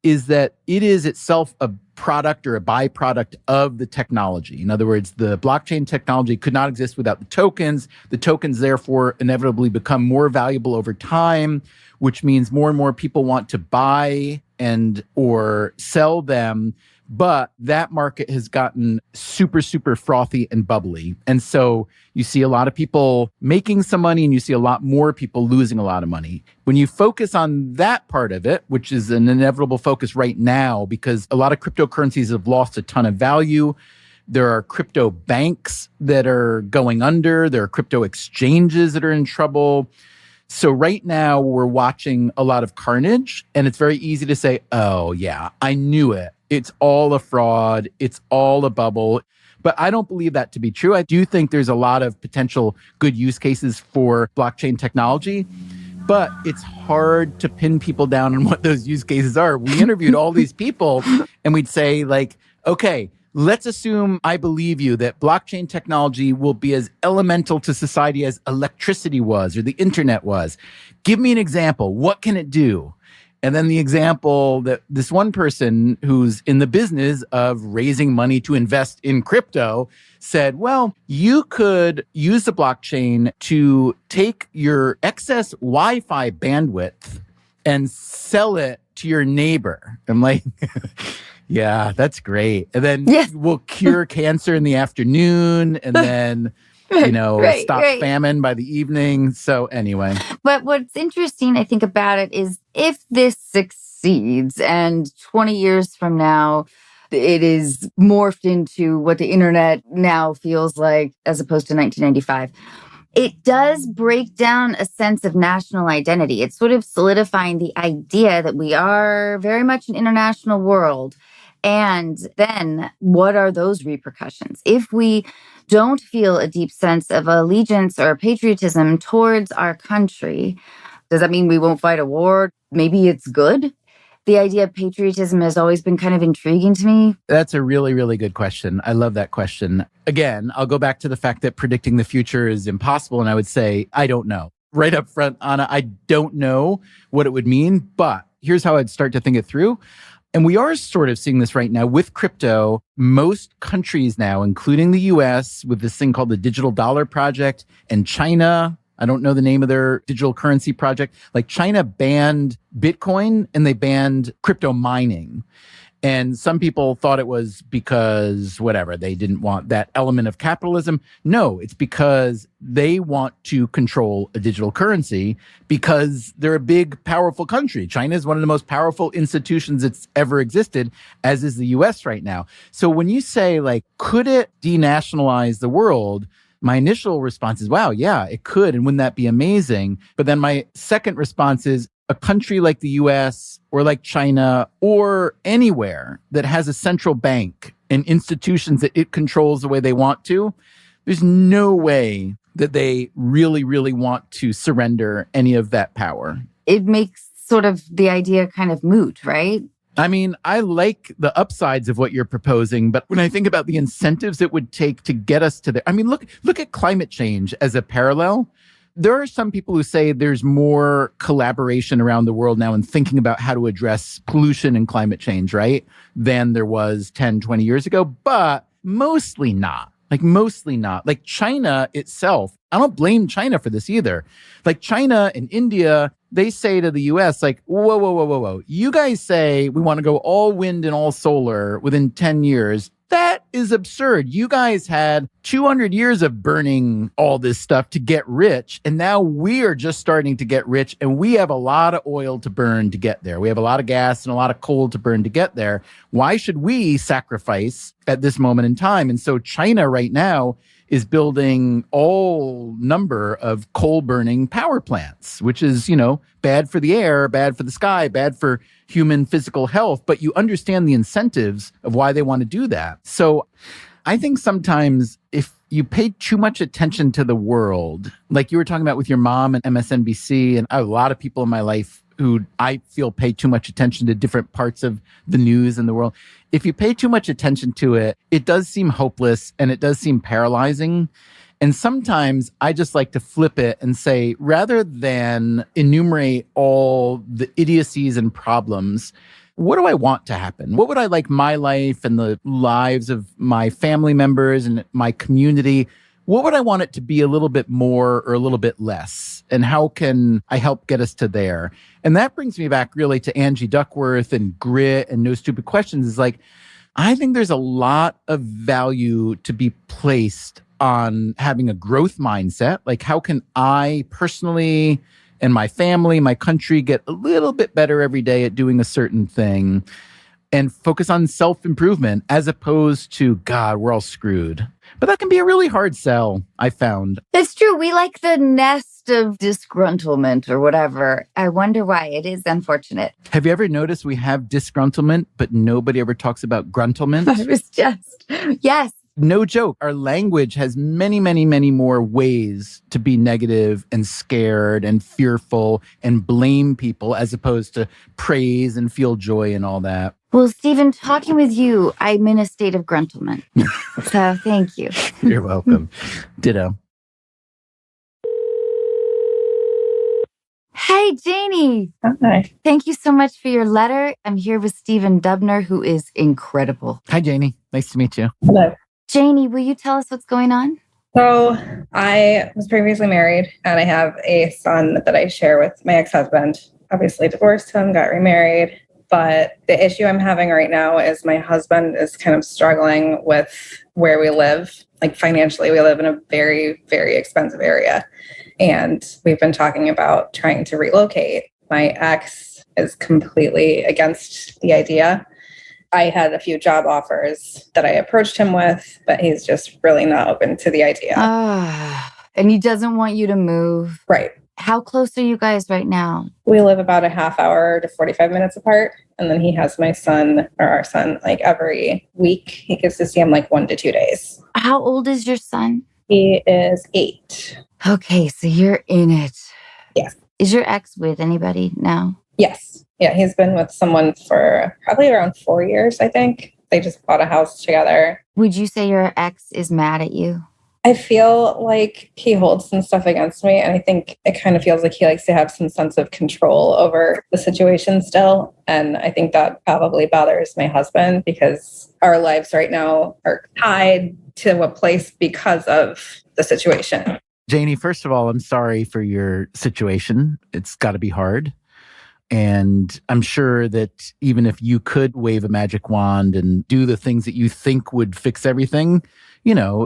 is that it is itself a product or a byproduct of the technology. In other words, the blockchain technology could not exist without the tokens. The tokens, therefore, inevitably become more valuable over time, which means more and more people want to buy and or sell them. But that market has gotten super, super frothy and bubbly. And so you see a lot of people making some money and you see a lot more people losing a lot of money. When you focus on that part of it, which is an inevitable focus right now, because a lot of cryptocurrencies have lost a ton of value. There are crypto banks that are going under. There are crypto exchanges that are in trouble. So right now we're watching a lot of carnage, and it's very easy to say, oh yeah, I knew it. It's all a fraud. It's all a bubble. But I don't believe that to be true. I do think there's a lot of potential good use cases for blockchain technology, but it's hard to pin people down on what those use cases are. We interviewed all these people and we'd say like, okay, let's assume I believe you that blockchain technology will be as elemental to society as electricity was or the internet was. Give me an example. What can it do? And then the example that this one person who's in the business of raising money to invest in crypto said, well, you could use the blockchain to take your excess Wi-Fi bandwidth and sell it to your neighbor. I'm like, yeah, that's great. And then we'll cure cancer in the afternoon and then, stop famine by the evening. So anyway. But what's interesting, I think, about it is if this succeeds and 20 years from now, it is morphed into what the internet now feels like as opposed to 1995. It does break down a sense of national identity. It's sort of solidifying the idea that we are very much an international world. And then what are those repercussions? If we don't feel a deep sense of allegiance or patriotism towards our country, does that mean we won't fight a war? Maybe it's good. The idea of patriotism has always been kind of intriguing to me. That's a really, really good question. I love that question. Again, I'll go back to the fact that predicting the future is impossible. And I would say, I don't know. Right up front, Anna, I don't know what it would mean, but here's how I'd start to think it through. And we are sort of seeing this right now with crypto. Most countries now, including the US, with this thing called the Digital Dollar Project, and China, I don't know the name of their digital currency project. Like China banned Bitcoin and they banned crypto mining. And some people thought it was because whatever, they didn't want that element of capitalism. No, it's because they want to control a digital currency because they're a big, powerful country. China is one of the most powerful institutions that's ever existed, as is the US right now. So when you say like, could it denationalize the world? My initial response is, wow, yeah, it could. And wouldn't that be amazing? But then my second response is, a country like the US or like China or anywhere that has a central bank and institutions that it controls the way they want to, there's no way that they really, really want to surrender any of that power. It makes sort of the idea kind of moot, right? I mean, I like the upsides of what you're proposing, but when I think about the incentives it would take to get us to there, I mean, look at climate change as a parallel. There are some people who say there's more collaboration around the world now in thinking about how to address pollution and climate change, right? Than there was 10, 20 years ago, but mostly not. Like China itself, I don't blame China for this either. Like China and India, they say to the US, like, whoa. You guys say we want to go all wind and all solar within 10 years. That is absurd. You guys had 200 years of burning all this stuff to get rich, and now we are just starting to get rich, and we have a lot of oil to burn to get there. We have a lot of gas and a lot of coal to burn to get there. Why should we sacrifice at this moment in time? And so China right now is building all number of coal burning power plants, which is, bad for the air, bad for the sky, bad for human physical health. But you understand the incentives of why they want to do that. So I think sometimes if you pay too much attention to the world, like you were talking about with your mom and MSNBC, and I have a lot of people in my life who I feel pay too much attention to different parts of the news and the world. If you pay too much attention to it, it does seem hopeless and it does seem paralyzing. And sometimes I just like to flip it and say, rather than enumerate all the idiocies and problems, what do I want to happen? What would I like my life and the lives of my family members and my community? What would I want it to be a little bit more or a little bit less? And how can I help get us to there? And that brings me back really to Angie Duckworth and grit and no stupid questions. Is like, I think there's a lot of value to be placed on having a growth mindset. Like, how can I personally and my family, my country get a little bit better every day at doing a certain thing and focus on self-improvement as opposed to, God, we're all screwed. But that can be a really hard sell, I found. That's true. We like the nest of disgruntlement or whatever. I wonder why. It is unfortunate. Have you ever noticed we have disgruntlement, but nobody ever talks about gruntlement? I was yes. No joke. Our language has many, many, many more ways to be negative and scared and fearful and blame people as opposed to praise and feel joy and all that. Well, Stephen, talking with you, I'm in a state of gruntlement. So thank you. You're welcome. Ditto. Hey, Janie. Hi. Thank you so much for your letter. I'm here with Stephen Dubner, who is incredible. Hi, Janie. Nice to meet you. Hello. Janie, will you tell us what's going on? So I was previously married and I have a son that I share with my ex-husband. Obviously divorced him, got remarried. But the issue I'm having right now is my husband is kind of struggling with where we live. Like financially, we live in a very, very expensive area. And we've been talking about trying to relocate. My ex is completely against the idea. I had a few job offers that I approached him with, but he's just really not open to the idea. And he doesn't want you to move. Right. How close are you guys right now? We live about a half hour to 45 minutes apart. And then he has my son or our son like every week. He gets to see him like 1 to 2 days. How old is your son? He is 8. Okay, so you're in it. Yes. Is your ex with anybody now? Yes. Yeah, he's been with someone for probably around 4 years, I think. They just bought a house together. Would you say your ex is mad at you? I feel like he holds some stuff against me. And I think it kind of feels like he likes to have some sense of control over the situation still. And I think that probably bothers my husband because our lives right now are tied to a place because of the situation. Janie, first of all, I'm sorry for your situation. It's got to be hard. And I'm sure that even if you could wave a magic wand and do the things that you think would fix everything,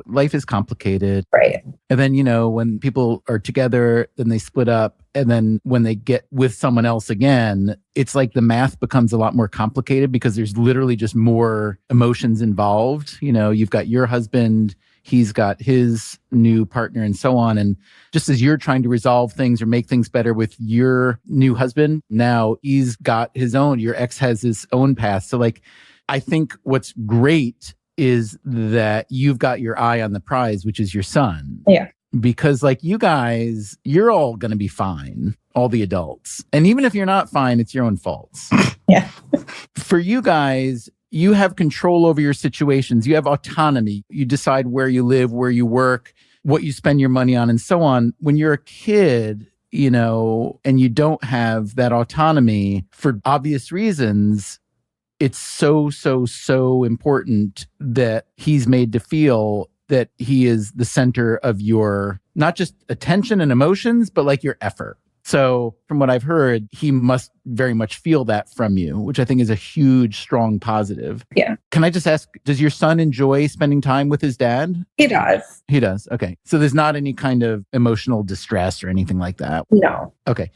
life is complicated. Right. And then, when people are together, then they split up. And then when they get with someone else again, it's like the math becomes a lot more complicated because there's literally just more emotions involved. You've got your husband, he's got his new partner and so on. And just as you're trying to resolve things or make things better with your new husband, now he's got his own, your ex has his own path. So I think what's great is that you've got your eye on the prize, which is your son. Yeah. Because you guys, you're all going to be fine, all the adults. And even if you're not fine, it's your own faults. Yeah. For you guys, you have control over your situations. You have autonomy. You decide where you live, where you work, what you spend your money on, and so on. When you're a kid, and you don't have that autonomy for obvious reasons, it's so, so, so important that he's made to feel that he is the center of your, not just attention and emotions, but your effort. So from what I've heard, he must very much feel that from you, which I think is a huge, strong positive. Yeah. Can I just ask, does your son enjoy spending time with his dad? He does. He does. Okay. So there's not any kind of emotional distress or anything like that? No. Okay.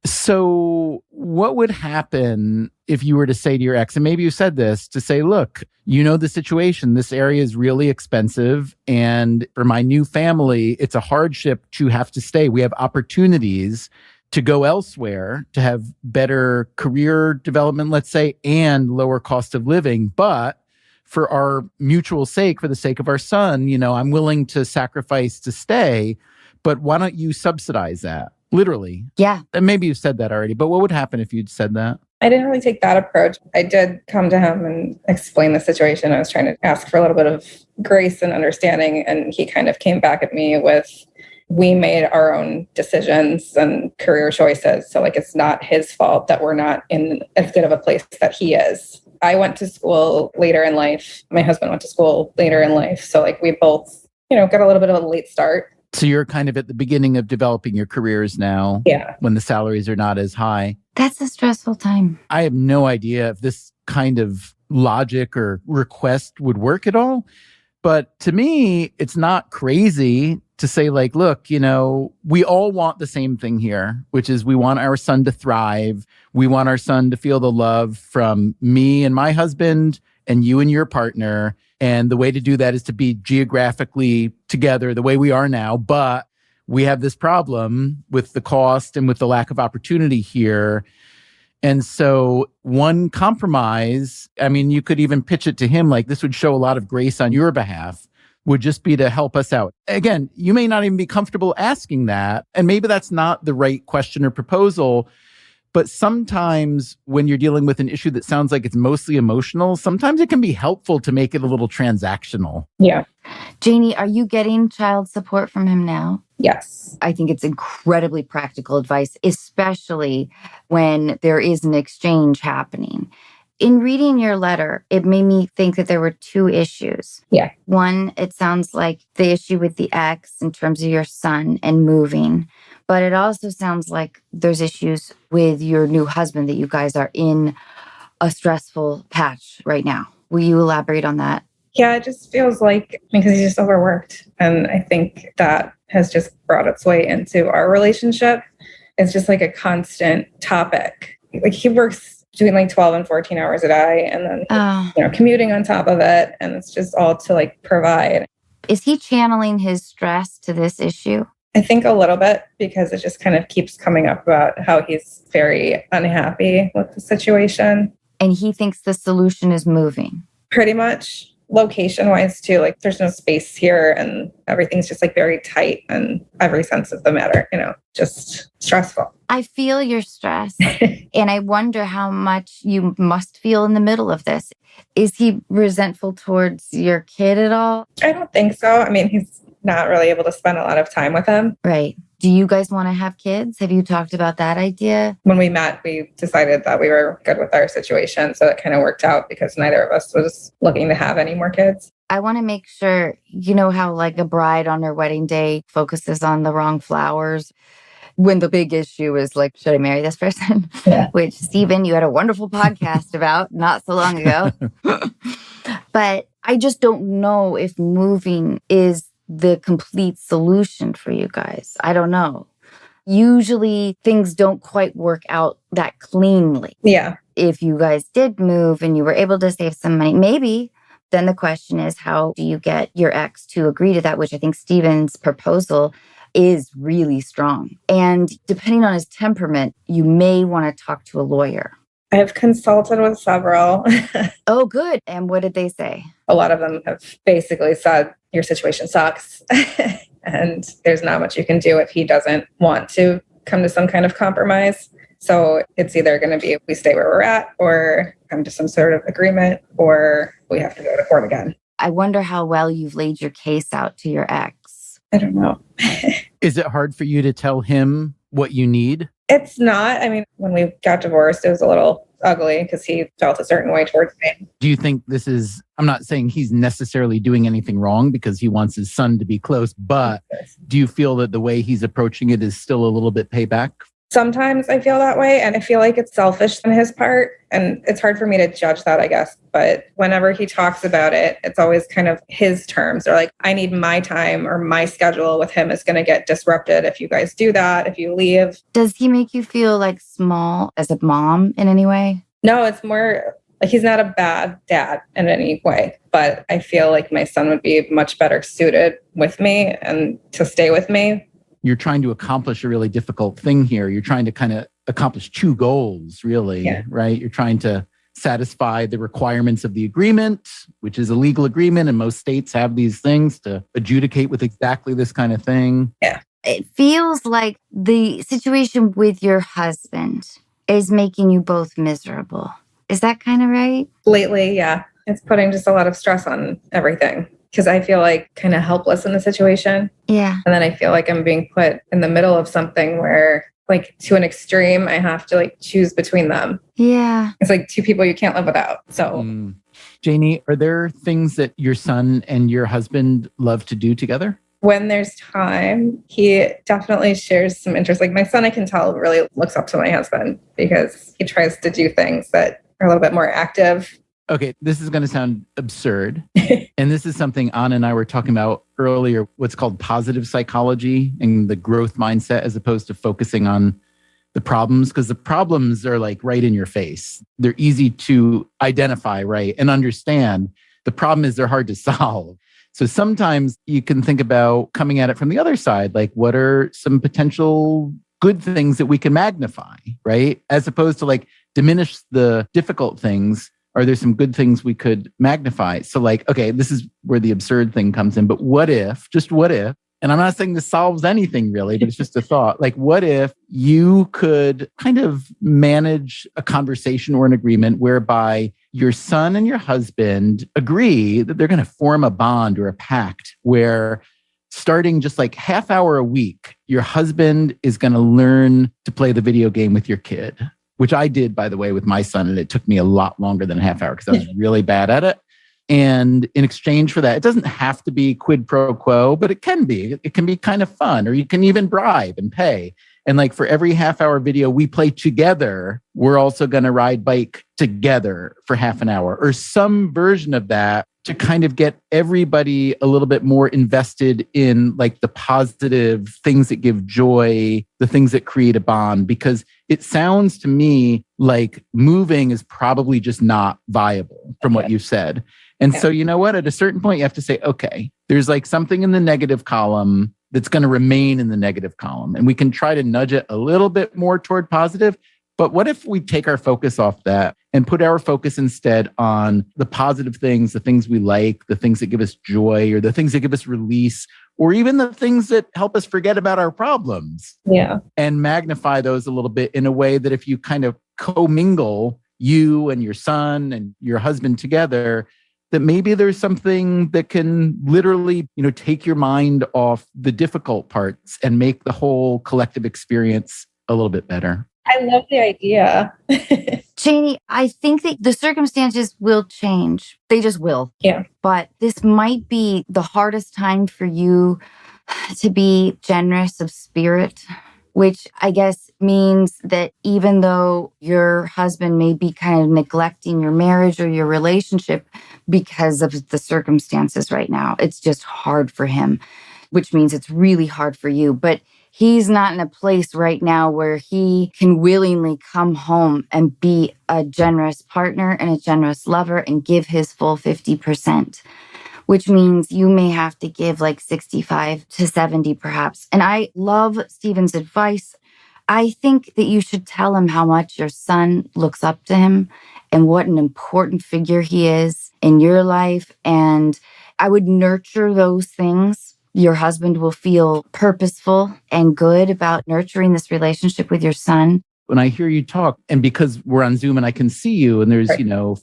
So what would happen if you were to say to your ex, and maybe you said this, to say, look, you know the situation, this area is really expensive. And for my new family, it's a hardship to have to stay. We have opportunities to go elsewhere, to have better career development, let's say, and lower cost of living. But for our mutual sake, for the sake of our son, I'm willing to sacrifice to stay. But why don't you subsidize that? Literally. Yeah. And maybe you said that already, but what would happen if you'd said that? I didn't really take that approach. I did come to him and explain the situation. I was trying to ask for a little bit of grace and understanding. And he kind of came back at me with, we made our own decisions and career choices. So it's not his fault that we're not in as good of a place that he is. I went to school later in life. My husband went to school later in life. So we both, got a little bit of a late start. So you're kind of at the beginning of developing your careers now. Yeah. When the salaries are not as high. That's a stressful time. I have no idea if this kind of logic or request would work at all. But to me, it's not crazy to say look, we all want the same thing here, which is we want our son to thrive. We want our son to feel the love from me and my husband and you and your partner. And the way to do that is to be geographically together the way we are now. But we have this problem with the cost and with the lack of opportunity here. And so one compromise, you could even pitch it to him this would show a lot of grace on your behalf, would just be to help us out. Again, you may not even be comfortable asking that. And maybe that's not the right question or proposal. But sometimes when you're dealing with an issue that sounds like it's mostly emotional, sometimes it can be helpful to make it a little transactional. Yeah. Janie, are you getting child support from him now? Yes. I think it's incredibly practical advice, especially when there is an exchange happening. In reading your letter, it made me think that there were two issues. Yeah. One, it sounds like the issue with the ex in terms of your son and moving. But it also sounds like there's issues with your new husband, that you guys are in a stressful patch right now. Will you elaborate on that? Yeah, it just feels because he's just overworked. And I think that has just brought its way into our relationship. It's just a constant topic. He works doing 12 and 14 hours a day, and then commuting on top of it. And it's just all to provide. Is he channeling his stress to this issue? I think a little bit, because it just kind of keeps coming up about how he's very unhappy with the situation. And he thinks the solution is moving. Pretty much. Location wise too, there's no space here, and everything's just very tight in every sense of the matter, just stressful. I feel your stress. And I wonder how much you must feel in the middle of this. Is he resentful towards your kid at all? I don't think so. He's not really able to spend a lot of time with him. Right. Do you guys want to have kids? Have you talked about that idea? When we met, we decided that we were good with our situation. So it kind of worked out because neither of us was looking to have any more kids. I want to make sure, how a bride on her wedding day focuses on the wrong flowers, when the big issue is should I marry this person? Yeah. Which, Stephen, you had a wonderful podcast about not so long ago. But I just don't know if moving is the complete solution for you guys. I don't know. Usually things don't quite work out that cleanly. Yeah. If you guys did move and you were able to save some money, maybe then the question is, how do you get your ex to agree to that? Which I think Stephen's proposal is really strong. And depending on his temperament, you may want to talk to a lawyer. I have consulted with several. Oh, good. And what did they say? A lot of them have basically said, your situation sucks. And there's not much you can do if he doesn't want to come to some kind of compromise. So it's either going to be we stay where we're at, or come to some sort of agreement, or we have to go to court again. I wonder how well you've laid your case out to your ex. I don't know. Is it hard for you to tell him what you need? It's not. When we got divorced, it was a little ugly because he felt a certain way towards me. Do you think this is, I'm not saying he's necessarily doing anything wrong because he wants his son to be close, but do you feel that the way he's approaching it is still a little bit payback? Sometimes I feel that way, and I feel like it's selfish on his part, and it's hard for me to judge that, I guess. But whenever he talks about it, it's always kind of his terms. Or like, I need my time, or my schedule with him is going to get disrupted if you guys do that, if you leave. Does he make you feel like small as a mom in any way? No, it's more like he's not a bad dad in any way, but I feel like my son would be much better suited with me and to stay with me. You're trying to accomplish a really difficult thing here. You're trying to kind of accomplish two goals, really, right? You're trying to satisfy the requirements of the agreement, which is a legal agreement, and most states have these things to adjudicate with exactly this kind of thing. Yeah. It feels like the situation with your husband is making you both miserable. Is that kind of right? Lately, yeah. It's putting just a lot of stress on everything because I feel like kind of helpless in the situation. Yeah. And then I feel like I'm being put in the middle of something where, like, to an extreme, I have to like choose between them. Yeah. It's like two people you can't live without. So, Janie, are there things that your son and your husband love to do together? when there's time, he definitely shares some interest. Like my son, I can tell, really looks up to my husband because he tries to do things that are a little bit more active. Okay, this is going to sound absurd. And this is something Anna and I were talking about earlier, what's called positive psychology and the growth mindset, as opposed to focusing on the problems, because the problems are like right in your face. They're easy to identify, right, and understand. The problem is they're hard to solve. So sometimes you can think about coming at it from the other side, like what are some potential good things that we can magnify, right? As opposed to like diminish the difficult things. Are there some good things we could magnify? So like, okay, this is where the absurd thing comes in, but what if, just what if, and I'm not saying this solves anything really, but it's just a thought. Like, what if you could kind of manage a conversation or an agreement whereby your son and your husband agree that they're going to form a bond or a pact where starting just like half hour a week, your husband is going to learn to play the video game with your kid, which I did, by the way, with my son. And it took me a lot longer than a half hour because I was really bad at it. And in exchange for that, it doesn't have to be quid pro quo, but it can be. It can be kind of fun, or you can even bribe and pay. And like for every half hour video we play together, we're also going to ride bike together for half an hour or some version of that to kind of get everybody a little bit more invested in like the positive things that give joy, the things that create a bond, because it sounds to me like moving is probably just not viable from what you've said. And so, you know what, at a certain point, you have to say, okay, there's like something in the negative column that's going to remain in the negative column. And we can try to nudge it a little bit more toward positive. But what if we take our focus off that and put our focus instead on the positive things, the things we like, the things that give us joy, or the things that give us release, or even the things that help us forget about our problems? Yeah. And magnify those a little bit in a way that if you kind of commingle you and your son and your husband together, that maybe there's something that can literally, take your mind off the difficult parts and make the whole collective experience a little bit better. I love the idea. Janie, I think that the circumstances will change. They just will. Yeah. But this might be the hardest time for you to be generous of spirit, which I guess means that even though your husband may be kind of neglecting your marriage or your relationship because of the circumstances right now, it's just hard for him, which means it's really hard for you. But he's not in a place right now where he can willingly come home and be a generous partner and a generous lover and give his full 50%. Which means you may have to give like 65 to 70 perhaps. And I love Stephen's advice. I think that you should tell him how much your son looks up to him and what an important figure he is in your life. And I would nurture those things. Your husband will feel purposeful and good about nurturing this relationship with your son. When I hear you talk, and because we're on Zoom and I can see you and there's,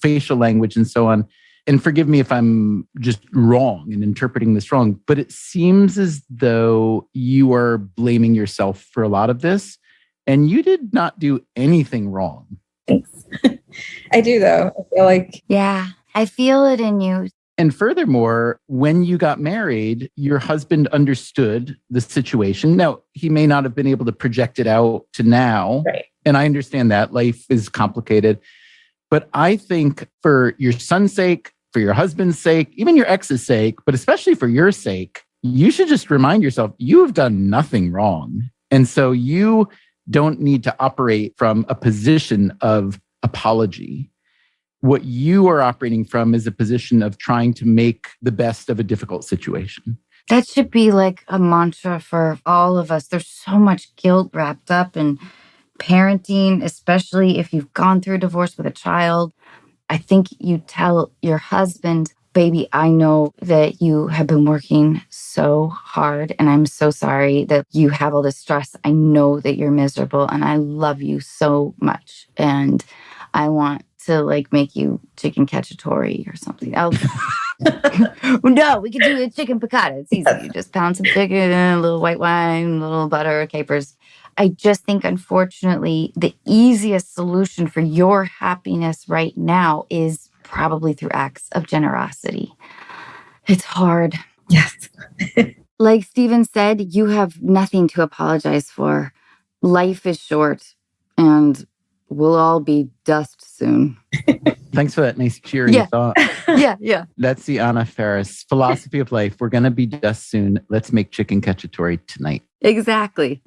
facial language and so on, and forgive me if I'm just wrong and interpreting this wrong, but it seems as though you are blaming yourself for a lot of this, and you did not do anything wrong. Thanks. I do, though. I feel like... Yeah, I feel it in you. And furthermore, when you got married, your husband understood the situation. Now, he may not have been able to project it out to now. Right. And I understand that life is complicated. But I think for your son's sake, for your husband's sake, even your ex's sake, but especially for your sake, you should just remind yourself you have done nothing wrong. And so you don't need to operate from a position of apology. What you are operating from is a position of trying to make the best of a difficult situation. That should be like a mantra for all of us. There's so much guilt wrapped up in parenting, especially if you've gone through a divorce with a child. I think you tell your husband, baby, I know that you have been working so hard and I'm so sorry that you have all this stress. I know that you're miserable and I love you so much. And I want to like make you chicken cacciatore or something. No, we could do a chicken piccata. It's easy. You just pound some chicken, a little white wine, a little butter, capers. I just think, unfortunately, the easiest solution for your happiness right now is probably through acts of generosity. It's hard. Yes. Like Stephen said, you have nothing to apologize for. Life is short and we'll all be dust soon. Thanks for that nice cheery thought. Yeah. That's the Anna Faris philosophy of life. We're going to be dust soon. Let's make chicken cacciatore tonight. Exactly.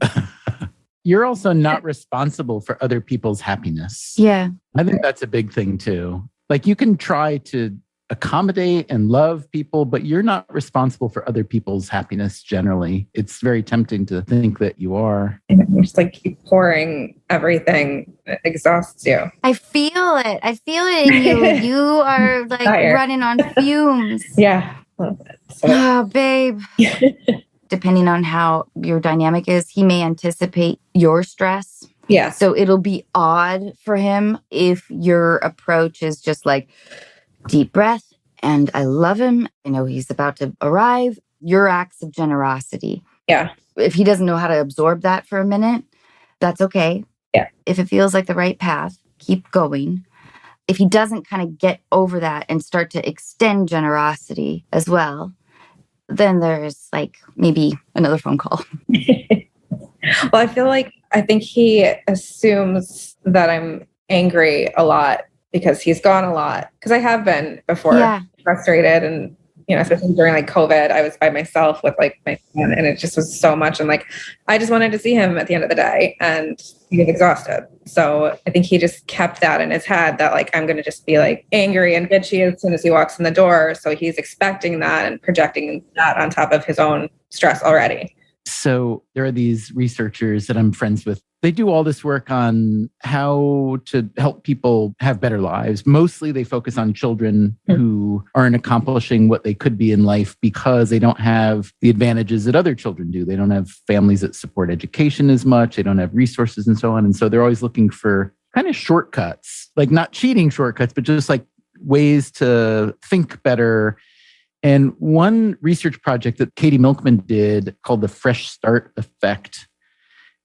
You're also not responsible for other people's happiness. Yeah. I think that's a big thing too. Like you can try to accommodate and love people, but you're not responsible for other people's happiness generally. It's very tempting to think that you are. And you just like keep pouring everything. It exhausts you. I feel it. I feel it in you. You are like Tired. running on fumes. Yeah. A little bit. So. Oh, babe. Depending on how your dynamic is, he may anticipate your stress. Yeah. So it'll be odd for him if your approach is just like deep breath and I love him. I know he's about to arrive. Your acts of generosity. Yeah. If he doesn't know how to absorb that for a minute, that's okay. Yeah. If it feels like the right path, keep going. If he doesn't kind of get over that and start to extend generosity as well, then there's like maybe another phone call. Well, I think he assumes that I'm angry a lot because he's gone a lot. Because I have been before, frustrated, and especially during like COVID, I was by myself with like my son, and it just was so much. And like, I just wanted to see him at the end of the day, and he was exhausted. So I think he just kept that in his head that like I'm going to just be like angry and bitchy as soon as he walks in the door. So he's expecting that and projecting that on top of his own stress already. So there are these researchers that I'm friends with. They do all this work on how to help people have better lives. Mostly they focus on children who aren't accomplishing what they could be in life because they don't have the advantages that other children do. They don't have families that support education as much. They don't have resources and so on. And so they're always looking for kind of shortcuts, like not cheating shortcuts, but just like ways to think better. And one research project that Katie Milkman did called the Fresh Start Effect.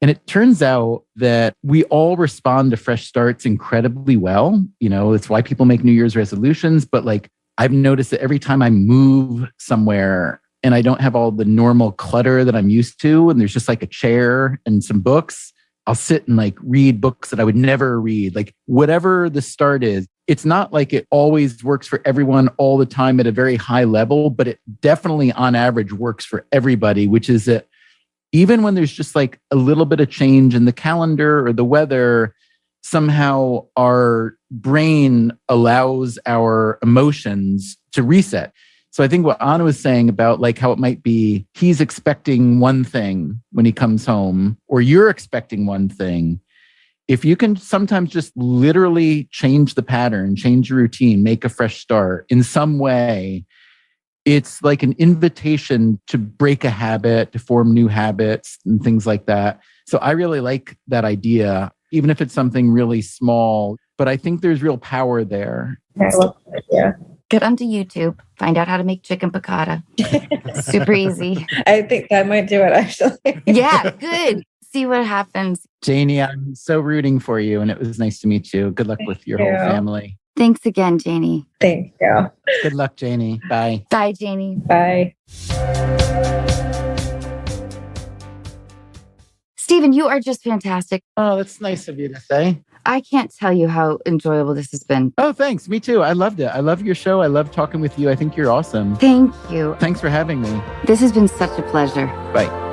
And it turns out that we all respond to fresh starts incredibly well. It's why people make New Year's resolutions. But like, I've noticed that every time I move somewhere and I don't have all the normal clutter that I'm used to, and there's just like a chair and some books, I'll sit and like read books that I would never read. Like whatever the start is, it's not like it always works for everyone all the time at a very high level, but it definitely on average works for everybody, which is that even when there's just like a little bit of change in the calendar or the weather, somehow our brain allows our emotions to reset. So I think what Anna was saying about like how it might be he's expecting one thing when he comes home, or you're expecting one thing. If you can sometimes just literally change the pattern, change your routine, make a fresh start in some way, it's like an invitation to break a habit, to form new habits and things like that. So I really like that idea, even if it's something really small, but I think there's real power there. I love that idea. Get onto YouTube, find out how to make chicken piccata. Super easy. I think that might do it, actually. Yeah, good. See what happens. Janie, I'm so rooting for you, and it was nice to meet you. Good luck with your whole family. Thanks again, Janie. Thank you. Good luck, Janie. Bye. Bye, Janie. Bye. Stephen, you are just fantastic. Oh, that's nice of you to say. I can't tell you how enjoyable this has been. Oh, thanks. Me too. I loved it. I love your show. I love talking with you. I think you're awesome. Thank you. Thanks for having me. This has been such a pleasure. Bye.